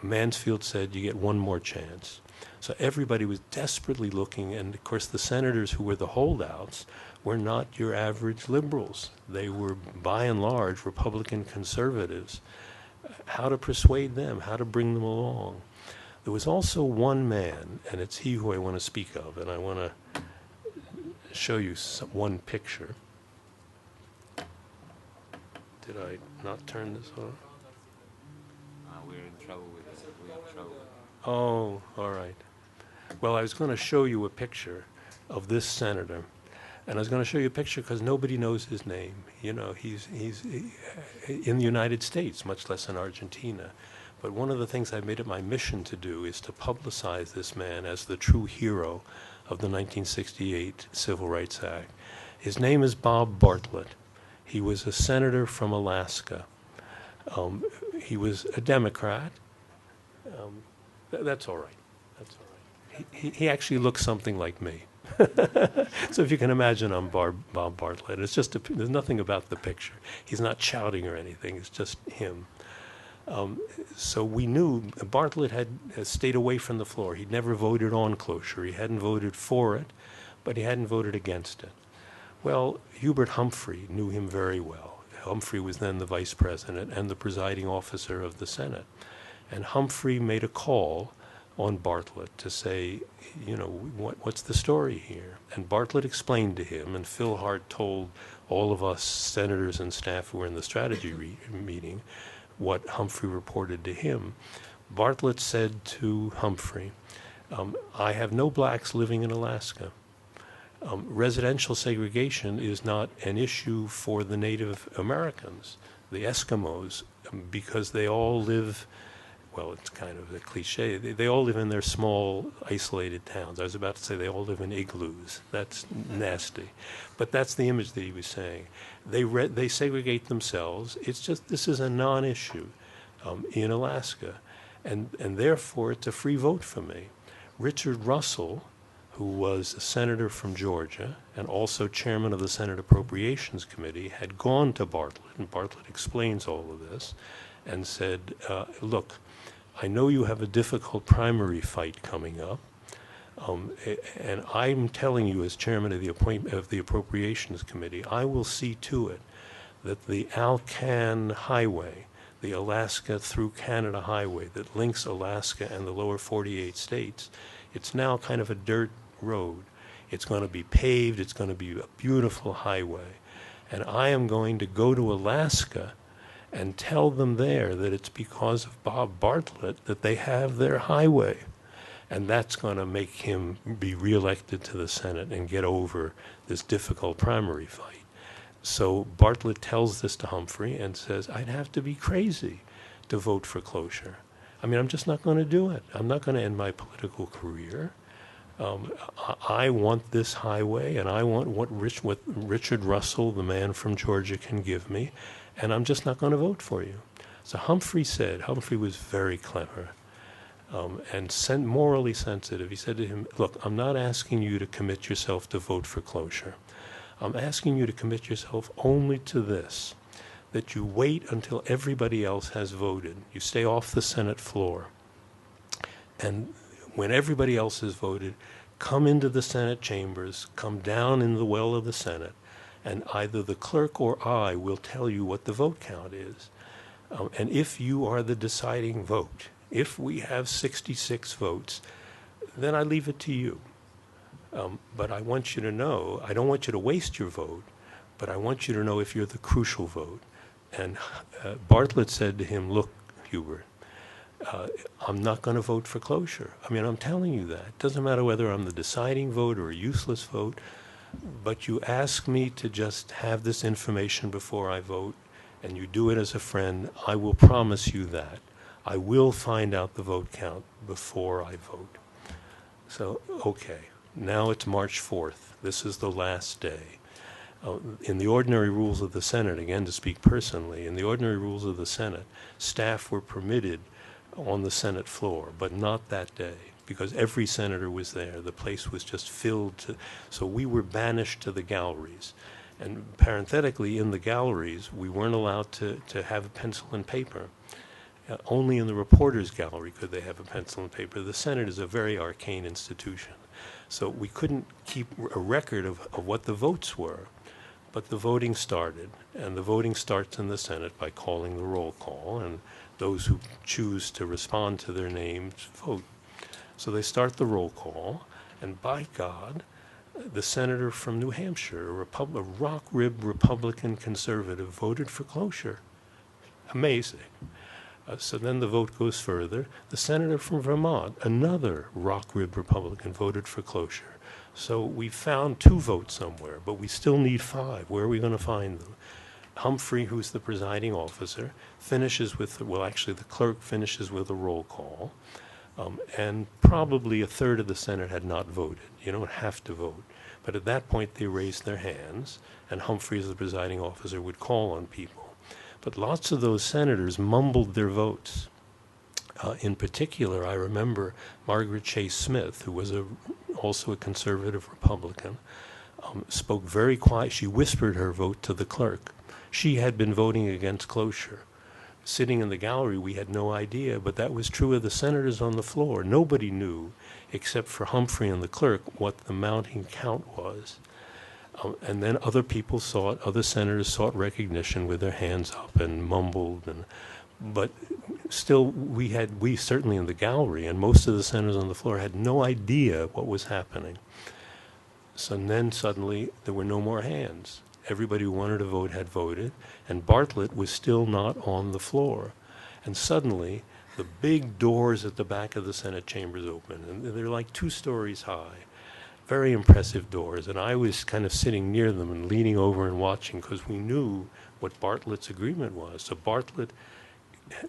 S3: Mansfield said, you get one more chance. So everybody was desperately looking, and of course the senators who were the holdouts were not your average liberals. They were, by and large, Republican conservatives. How to persuade them, how to bring them along. There was also one man, and it's he who I want to speak of, and I want to show you one picture. Did I not turn this on?
S2: We're in trouble with this. We have trouble.
S3: Oh, all right. Well, I was going to show you a picture of this senator, and I was going to show you a picture because nobody knows his name. You know, he's in the United States, much less in Argentina. But one of the things I made it my mission to do is to publicize this man as the true hero of the 1968 Civil Rights Act. His name is Bob Bartlett. He was a senator from Alaska. He was a Democrat. That's all right. That's all right. He actually looks something like me. So if you can imagine, I'm Bob Bartlett. It's just there's nothing about the picture. He's not shouting or anything. It's just him. So we knew Bartlett had stayed away from the floor. He'd never voted on cloture. He hadn't voted for it, but he hadn't voted against it. Well, Hubert Humphrey knew him very well. Humphrey was then the vice president and the presiding officer of the Senate. And Humphrey made a call on Bartlett to say, you know, what's the story here? And Bartlett explained to him, and Phil Hart told all of us senators and staff who were in the strategy meeting what Humphrey reported to him. Bartlett said to Humphrey, I have no blacks living in Alaska. Residential segregation is not an issue for the Native Americans, the Eskimos, because they all live, well, it's kind of a cliche, they all live in their small, isolated towns. I was about to say they all live in igloos. That's nasty. But that's the image that he was saying. They segregate themselves. It's just, this is a non-issue in Alaska. And therefore, it's a free vote for me. Richard Russell, who was a senator from Georgia and also chairman of the Senate Appropriations Committee, had gone to Bartlett, and Bartlett explains all of this, and said, look, I know you have a difficult primary fight coming up, and I'm telling you as chairman of the Appropriations Committee, I will see to it that the Alcan Highway, the Alaska through Canada highway that links Alaska and the lower 48 states, it's now kind of a dirt road. It's going to be paved. It's going to be a beautiful highway. And I am going to go to Alaska and tell them there that it's because of Bob Bartlett that they have their highway. And that's going to make him be reelected to the Senate and get over this difficult primary fight. So Bartlett tells this to Humphrey and says, I'd have to be crazy to vote for cloture. I mean, I'm just not going to do it. I'm not going to end my political career. I want this highway, and I want what Richard Russell, the man from Georgia, can give me, and I'm just not going to vote for you. So Humphrey was very clever. and morally sensitive. He said to him, look, I'm not asking you to commit yourself to vote for cloture. I'm asking you to commit yourself only to this, that you wait until everybody else has voted. You stay off the Senate floor. And when everybody else has voted, come into the Senate chambers, come down in the well of the Senate, and either the clerk or I will tell you what the vote count is. And if you are the deciding vote, if we have 66 votes, then I leave it to you. But I want you to know, I don't want you to waste your vote, but I want you to know if you're the crucial vote. And Bartlett said to him, look, Hubert, I'm not going to vote for cloture. I mean, I'm telling you that. It doesn't matter whether I'm the deciding vote or a useless vote, but you ask me to just have this information before I vote, and you do it as a friend, I will promise you that. I will find out the vote count before I vote. So, okay, now it's March 4th. This is the last day. In the ordinary rules of the Senate, again to speak personally, in the ordinary rules of the Senate, staff were permitted on the Senate floor, but not that day, because every senator was there. The place was just filled so we were banished to the galleries. And parenthetically, in the galleries, we weren't allowed to have a pencil and paper. Only in the reporters' gallery could they have a pencil and paper. The Senate is a very arcane institution. So we couldn't keep a record of what the votes were. But the voting started, and the voting starts in the Senate by calling the roll call, and those who choose to respond to their names vote. So they start the roll call, and by God, the senator from New Hampshire, a rock-ribbed Republican conservative, voted for cloture. Amazing. So then the vote goes further. The senator from Vermont, another rock-ribbed Republican, voted for cloture. So we found 2 votes somewhere, but we still need 5. Where are we going to find them? Humphrey, who's the presiding officer, finishes with, well, actually the clerk finishes with a roll call, and probably a third of the Senate had not voted. You don't have to vote. But at that point, they raised their hands, and Humphrey, as the presiding officer, would call on people. But lots of those senators mumbled their votes. In particular, I remember Margaret Chase Smith, who was also a conservative Republican, spoke very quiet. She whispered her vote to the clerk. She had been voting against cloture. Sitting in the gallery, we had no idea, but that was true of the senators on the floor. Nobody knew, except for Humphrey and the clerk, what the mounting count was. And then other senators sought recognition with their hands up and mumbled. But still, we certainly in the gallery, and most of the senators on the floor had no idea what was happening. So then suddenly, there were no more hands. Everybody who wanted to vote had voted, and Bartlett was still not on the floor. And suddenly, the big doors at the back of the Senate chambers opened, and they're like 2 stories high. Very impressive doors, and I was kind of sitting near them and leaning over and watching because we knew what Bartlett's agreement was. So Bartlett,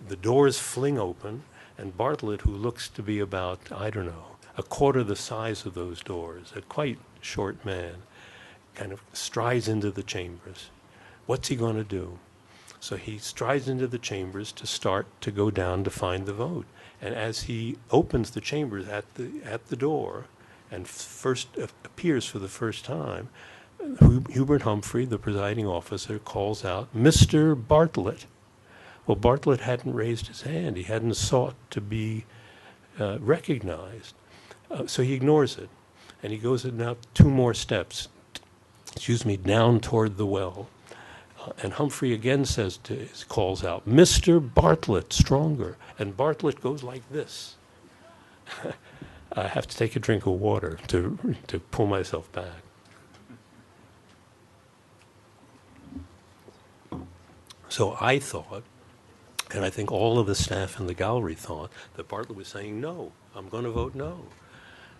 S3: the doors fling open, and Bartlett, who looks to be about, I don't know, a quarter the size of those doors, a quite short man, kind of strides into the chambers. What's he going to do? So he strides into the chambers to start to go down to find the vote. And as he opens the chambers at the door and first appears for the first time, Hubert Humphrey, the presiding officer, calls out, "Mr. Bartlett." Well, Bartlett hadn't raised his hand. He hadn't sought to be recognized. So he ignores it. And he goes now 2 more steps, down toward the well. And Humphrey again calls out, "Mr. Bartlett," stronger. And Bartlett goes like this. I have to take a drink of water to pull myself back. So I thought, and I think all of the staff in the gallery thought, that Bartlett was saying, "No, I'm going to vote no."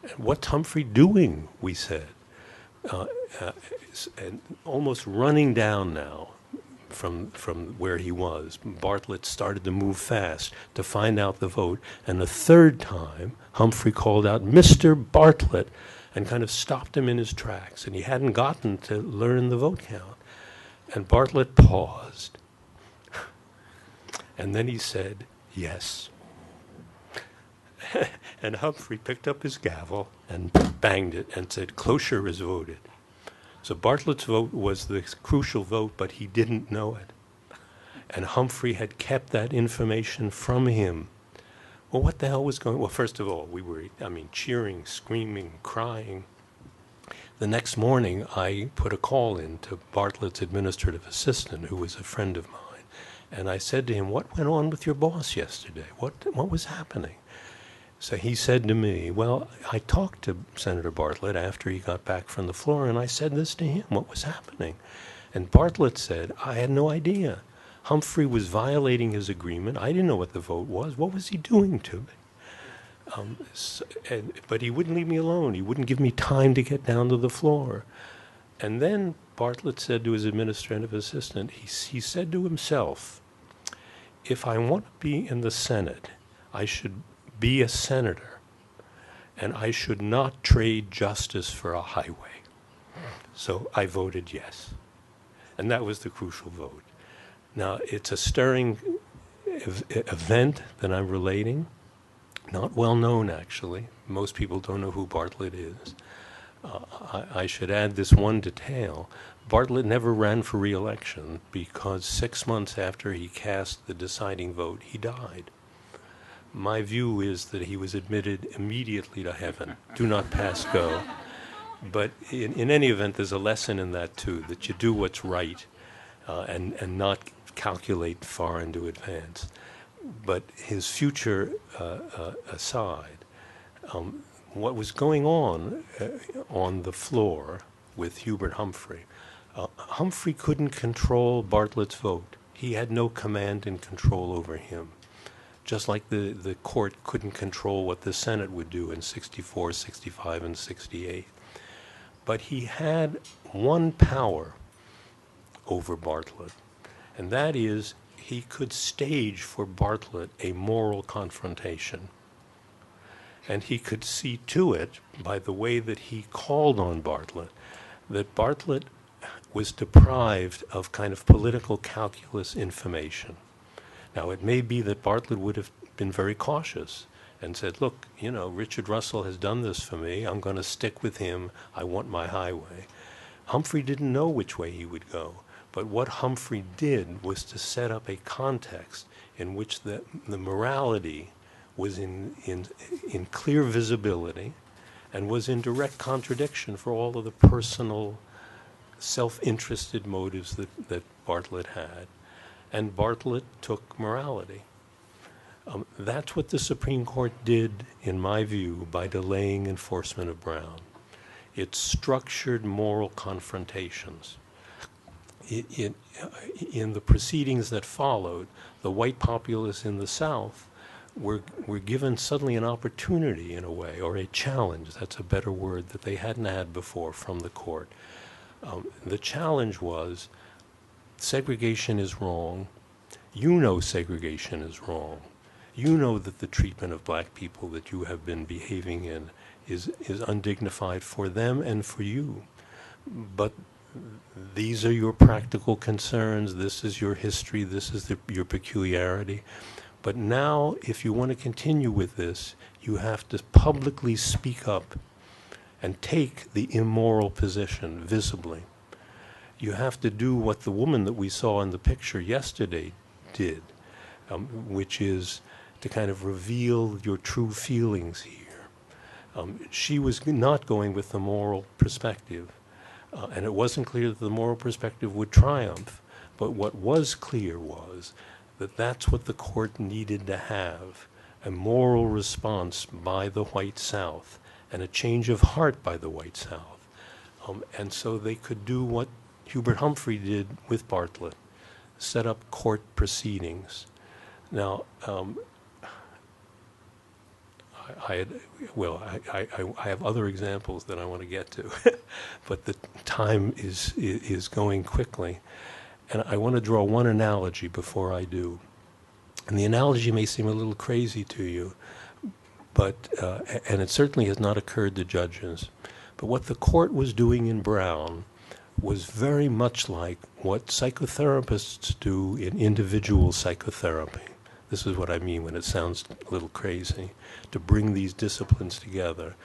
S3: And what's Humphrey doing, we said. And almost running down now from where he was, Bartlett started to move fast to find out the vote. And the third time, Humphrey called out, "Mr. Bartlett," and kind of stopped him in his tracks. And he hadn't gotten to learn the vote count. And Bartlett paused. And then he said, "Yes." And Humphrey picked up his gavel and banged it and said, "Cloture is voted." So Bartlett's vote was the crucial vote, but he didn't know it. And Humphrey had kept that information from him. Well, what the hell was going on? Well, first of all, we were, cheering, screaming, crying. The next morning, I put a call in to Bartlett's administrative assistant, who was a friend of mine. And I said to him, "What went on with your boss yesterday? What was happening?" So he said to me, "Well, I talked to Senator Bartlett after he got back from the floor, and I said this to him, what was happening?" And Bartlett said, "I had no idea. Humphrey was violating his agreement. I didn't know what the vote was. What was he doing to me?" But he wouldn't leave me alone. He wouldn't give me time to get down to the floor. And then Bartlett said to his administrative assistant, he said to himself, "If I want to be in the Senate, I should be a senator, and I should not trade justice for a highway." So I voted yes. And that was the crucial vote. Now, it's a stirring event that I'm relating. Not well known, actually. Most people don't know who Bartlett is. I should add this one detail. Bartlett never ran for re-election because 6 months after he cast the deciding vote, he died. My view is that he was admitted immediately to heaven. Do not pass go. But in any event, there's a lesson in that, too, that you do what's right and not calculate far into advance. But his future aside, what was going on the floor with Hubert Humphrey, Humphrey couldn't control Bartlett's vote. He had no command and control over him. Just like the court couldn't control what the Senate would do in 64, 65, and 68. But he had one power over Bartlett, and that is he could stage for Bartlett a moral confrontation. And he could see to it, by the way that he called on Bartlett, that Bartlett was deprived of kind of political calculus information. Now, it may be that Bartlett would have been very cautious and said, "Look, Richard Russell has done this for me. I'm going to stick with him. I want my highway." Humphrey didn't know which way he would go. But what Humphrey did was to set up a context in which the morality was in clear visibility and was in direct contradiction for all of the personal, self-interested motives that Bartlett had. And Bartlett took morality. That's what the Supreme Court did, in my view, by delaying enforcement of Brown. It structured moral confrontations. In the proceedings that followed, the white populace in the South were given suddenly an opportunity, in a way, or a challenge, that's a better word, that they hadn't had before from the court. The challenge was, segregation is wrong. You know segregation is wrong. You know that the treatment of black people that you have been behaving in is undignified for them and for you. But these are your practical concerns. This is your history. This is your peculiarity. But now, if you want to continue with this, you have to publicly speak up and take the immoral position visibly. You have to do what the woman that we saw in the picture yesterday did, which is to kind of reveal your true feelings here. She was not going with the moral perspective, and it wasn't clear that the moral perspective would triumph, but what was clear was that that's what the court needed to have, a moral response by the white South and a change of heart by the white South. And so they could do what Hubert Humphrey did with Bartlett, set up court proceedings. Now, I have other examples that I want to get to, but the time is going quickly. And I want to draw one analogy before I do. And the analogy may seem a little crazy to you, but and it certainly has not occurred to judges. But what the court was doing in Brown was very much like what psychotherapists do in individual psychotherapy. This is what I mean when it sounds a little crazy, to bring these disciplines together.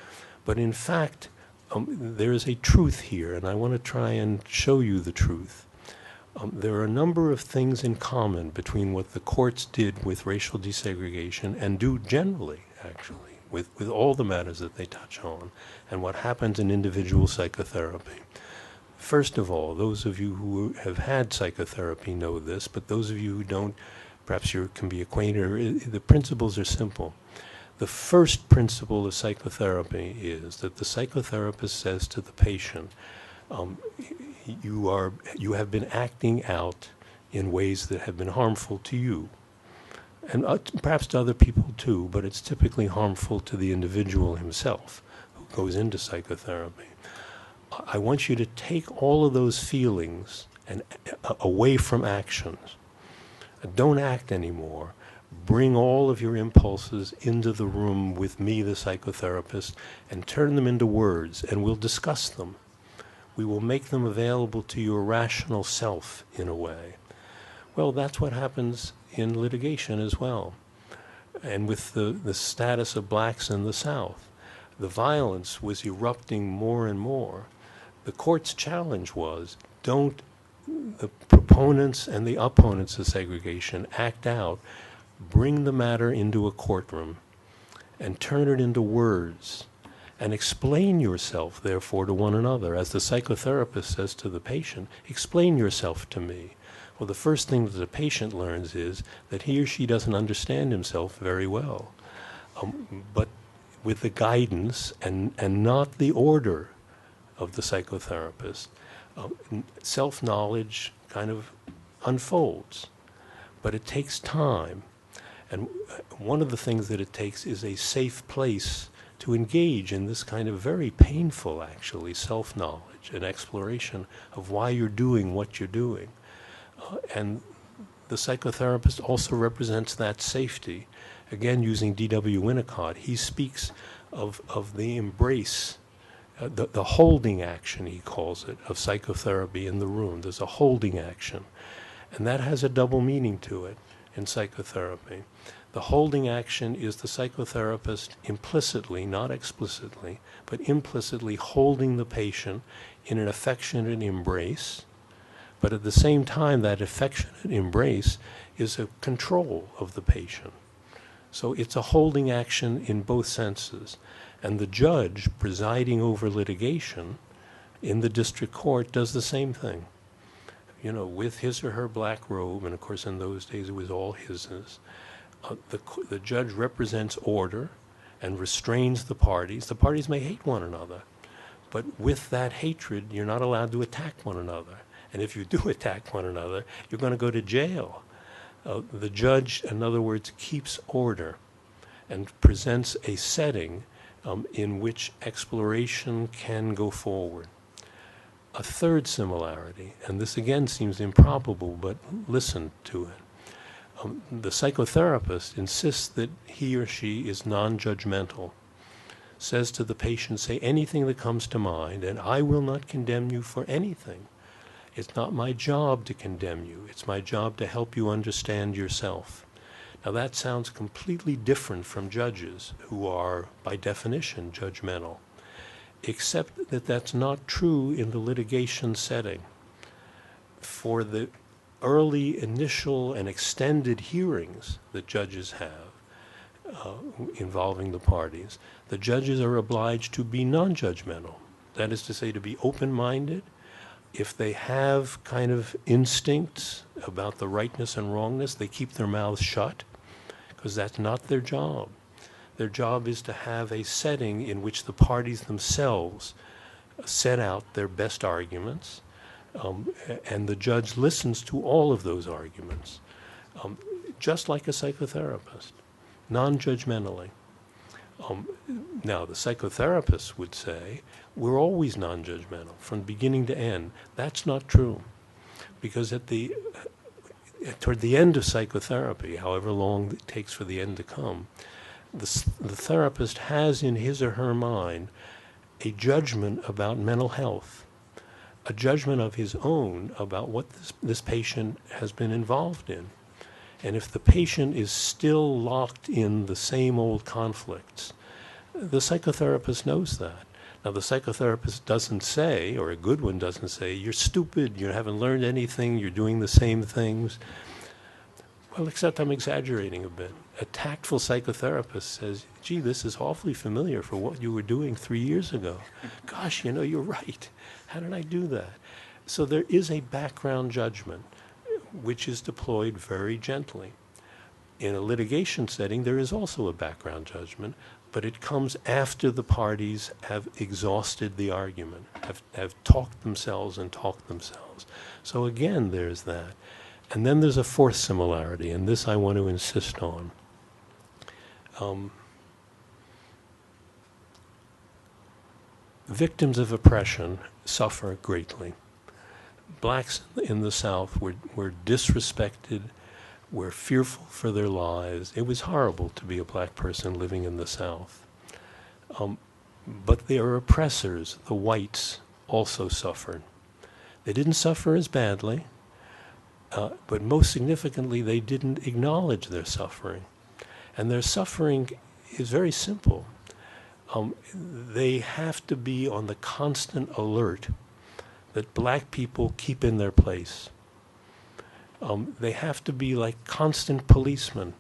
S3: But in fact, there is a truth here, and I want to try and show you the truth. There are a number of things in common between what the courts did with racial desegregation and do generally, actually, with all the matters that they touch on, and what happens in individual psychotherapy. First of all, those of you who have had psychotherapy know this, but those of you who don't, perhaps you can be acquainted. The principles are simple. The first principle of psychotherapy is that the psychotherapist says to the patient, you have been acting out in ways that have been harmful to you, and perhaps to other people too, but it's typically harmful to the individual himself who goes into psychotherapy. I want you to take all of those feelings and away from actions. Don't act anymore. Bring all of your impulses into the room with me, the psychotherapist, and turn them into words, and we'll discuss them. We will make them available to your rational self in a way. Well, that's what happens in litigation as well. And with the status of blacks in the South, the violence was erupting more and more. The court's challenge was, don't the proponents and the opponents of segregation act out, bring the matter into a courtroom and turn it into words and explain yourself, therefore, to one another. As the psychotherapist says to the patient, explain yourself to me. Well, the first thing that the patient learns is that he or she doesn't understand himself very well. But with the guidance and not the order of the psychotherapist, self-knowledge kind of unfolds. But it takes time. And one of the things that it takes is a safe place to engage in this kind of very painful, actually, self-knowledge and exploration of why you're doing what you're doing. And the psychotherapist also represents that safety. Again, using D.W. Winnicott, he speaks of the embrace, the holding action, he calls it, of psychotherapy in the room. There's a holding action. And that has a double meaning to it in psychotherapy. The holding action is the psychotherapist implicitly, not explicitly, but implicitly holding the patient in an affectionate embrace. But at the same time, that affectionate embrace is a control of the patient. So it's a holding action in both senses. And the judge presiding over litigation in the district court does the same thing. You know, with his or her black robe, and of course in those days it was all his's, the judge represents order and restrains the parties. The parties may hate one another, but with that hatred, you're not allowed to attack one another. And if you do attack one another, you're going to go to jail. The judge, in other words, keeps order and presents a setting in which exploration can go forward. A third similarity, and this again seems improbable, but listen to it. The psychotherapist insists that he or she is non-judgmental, says to the patient, say anything that comes to mind, and I will not condemn you for anything. It's not my job to condemn you. It's my job to help you understand yourself. Now that sounds completely different from judges who are, by definition, judgmental, except that that's not true in the litigation setting. For the early, initial, and extended hearings that judges have involving the parties, the judges are obliged to be non-judgmental. That is to say, to be open-minded. If they have kind of instincts about the rightness and wrongness, they keep their mouths shut, because that's not their job. Their job is to have a setting in which the parties themselves set out their best arguments, and the judge listens to all of those arguments, just like a psychotherapist, non-judgmentally. Now, the psychotherapist would say, we're always non-judgmental from beginning to end. That's not true, because toward the end of psychotherapy, however long it takes for the end to come, the therapist has in his or her mind a judgment about mental health, a judgment of his own about what this patient has been involved in. And if the patient is still locked in the same old conflicts, the psychotherapist knows that. Now, the psychotherapist doesn't say, or a good one doesn't say, you're stupid, you haven't learned anything, you're doing the same things. Well, except I'm exaggerating a bit. A tactful psychotherapist says, gee, this is awfully familiar for what you were doing 3 years ago. Gosh, you're right. How did I do that? So there is a background judgment which is deployed very gently. In a litigation setting, there is also a background judgment, but it comes after the parties have exhausted the argument, have talked themselves. So again, there's that. And then there's a fourth similarity, and this I want to insist on. Victims of oppression suffer greatly. Blacks in the South were disrespected, were fearful for their lives. It was horrible to be a black person living in the South. But their oppressors, the whites, also suffered. They didn't suffer as badly, but most significantly, they didn't acknowledge their suffering. And their suffering is very simple. They have to be on the constant alert that black people keep in their place. They have to be like constant policemen.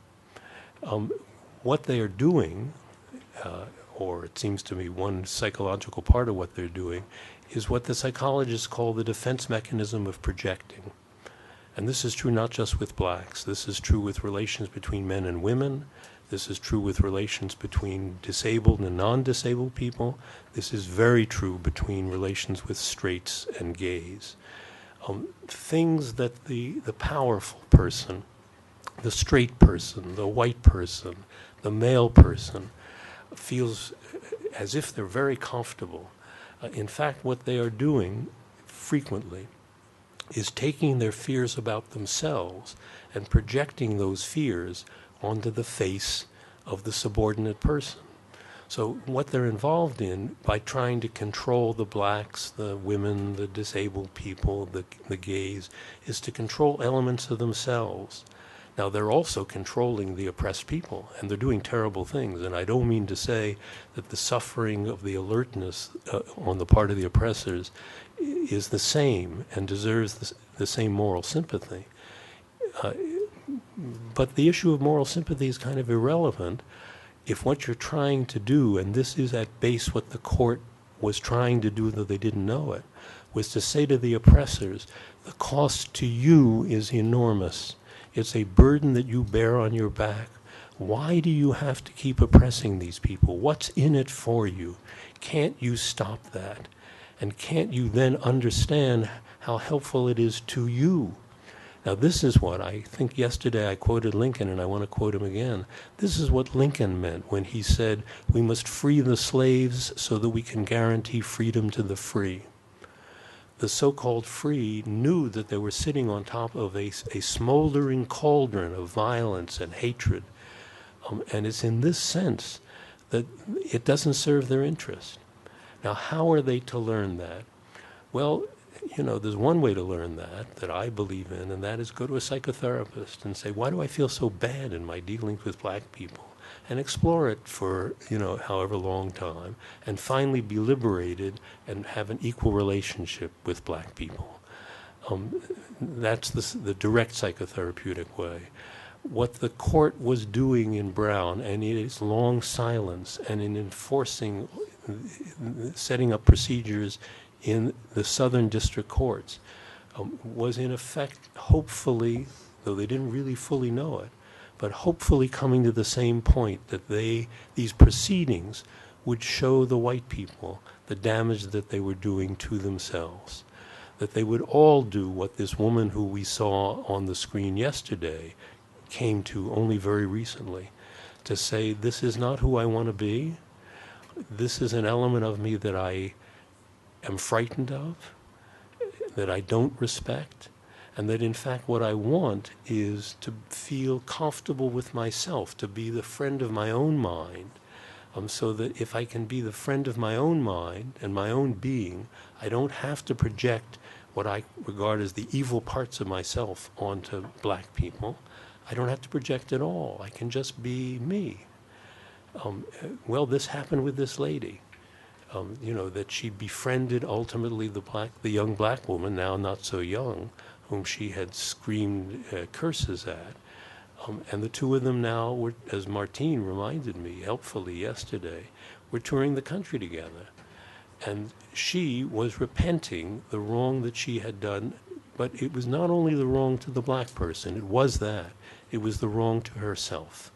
S3: What they are doing, or it seems to me one psychological part of what they're doing, is what the psychologists call the defense mechanism of projecting. And this is true not just with blacks. This is true with relations between men and women. This is true with relations between disabled and non-disabled people. This is very true between relations with straights and gays. Things that the powerful person, the straight person, the white person, the male person, feels as if they're very comfortable. In fact, what they are doing frequently is taking their fears about themselves and projecting those fears onto the face of the subordinate person. So what they're involved in by trying to control the blacks, the women, the disabled people, the gays, is to control elements of themselves. Now, they're also controlling the oppressed people, and they're doing terrible things. And I don't mean to say that the suffering of the alertness on the part of the oppressors is the same and deserves the same moral sympathy. But the issue of moral sympathy is kind of irrelevant if what you're trying to do, and this is at base what the court was trying to do, though they didn't know it, was to say to the oppressors, the cost to you is enormous. It's a burden that you bear on your back. Why do you have to keep oppressing these people? What's in it for you? Can't you stop that? And can't you then understand how helpful it is to you? Now, this is what I think yesterday I quoted Lincoln, and I want to quote him again. This is what Lincoln meant when he said, we must free the slaves so that we can guarantee freedom to the free. The so-called free knew that they were sitting on top of a smoldering cauldron of violence and hatred. And it's in this sense that it doesn't serve their interest. Now, how are they to learn that? Well, there's one way to learn that I believe in, and that is go to a psychotherapist and say, why do I feel so bad in my dealings with black people? And explore it for, however long time, and finally be liberated and have an equal relationship with black people. That's the direct psychotherapeutic way. What the court was doing in Brown, and in its long silence, and in enforcing, setting up procedures in the Southern District Courts, was in effect, hopefully, though they didn't really fully know it, but hopefully coming to the same point that these proceedings would show the white people the damage that they were doing to themselves. That they would all do what this woman who we saw on the screen yesterday came to only very recently, to say, this is not who I want to be. This is an element of me that I am frightened of, that I don't respect, and that in fact what I want is to feel comfortable with myself, to be the friend of my own mind, so that if I can be the friend of my own mind and my own being, I don't have to project what I regard as the evil parts of myself onto black people. I don't have to project at all. I can just be me. Well, this happened with this lady. That she befriended ultimately the young black woman, now not so young, whom she had screamed curses at. And the two of them now were, as Martine reminded me helpfully yesterday, were touring the country together. And she was repenting the wrong that she had done, but it was not only the wrong to the black person, it was the wrong to herself.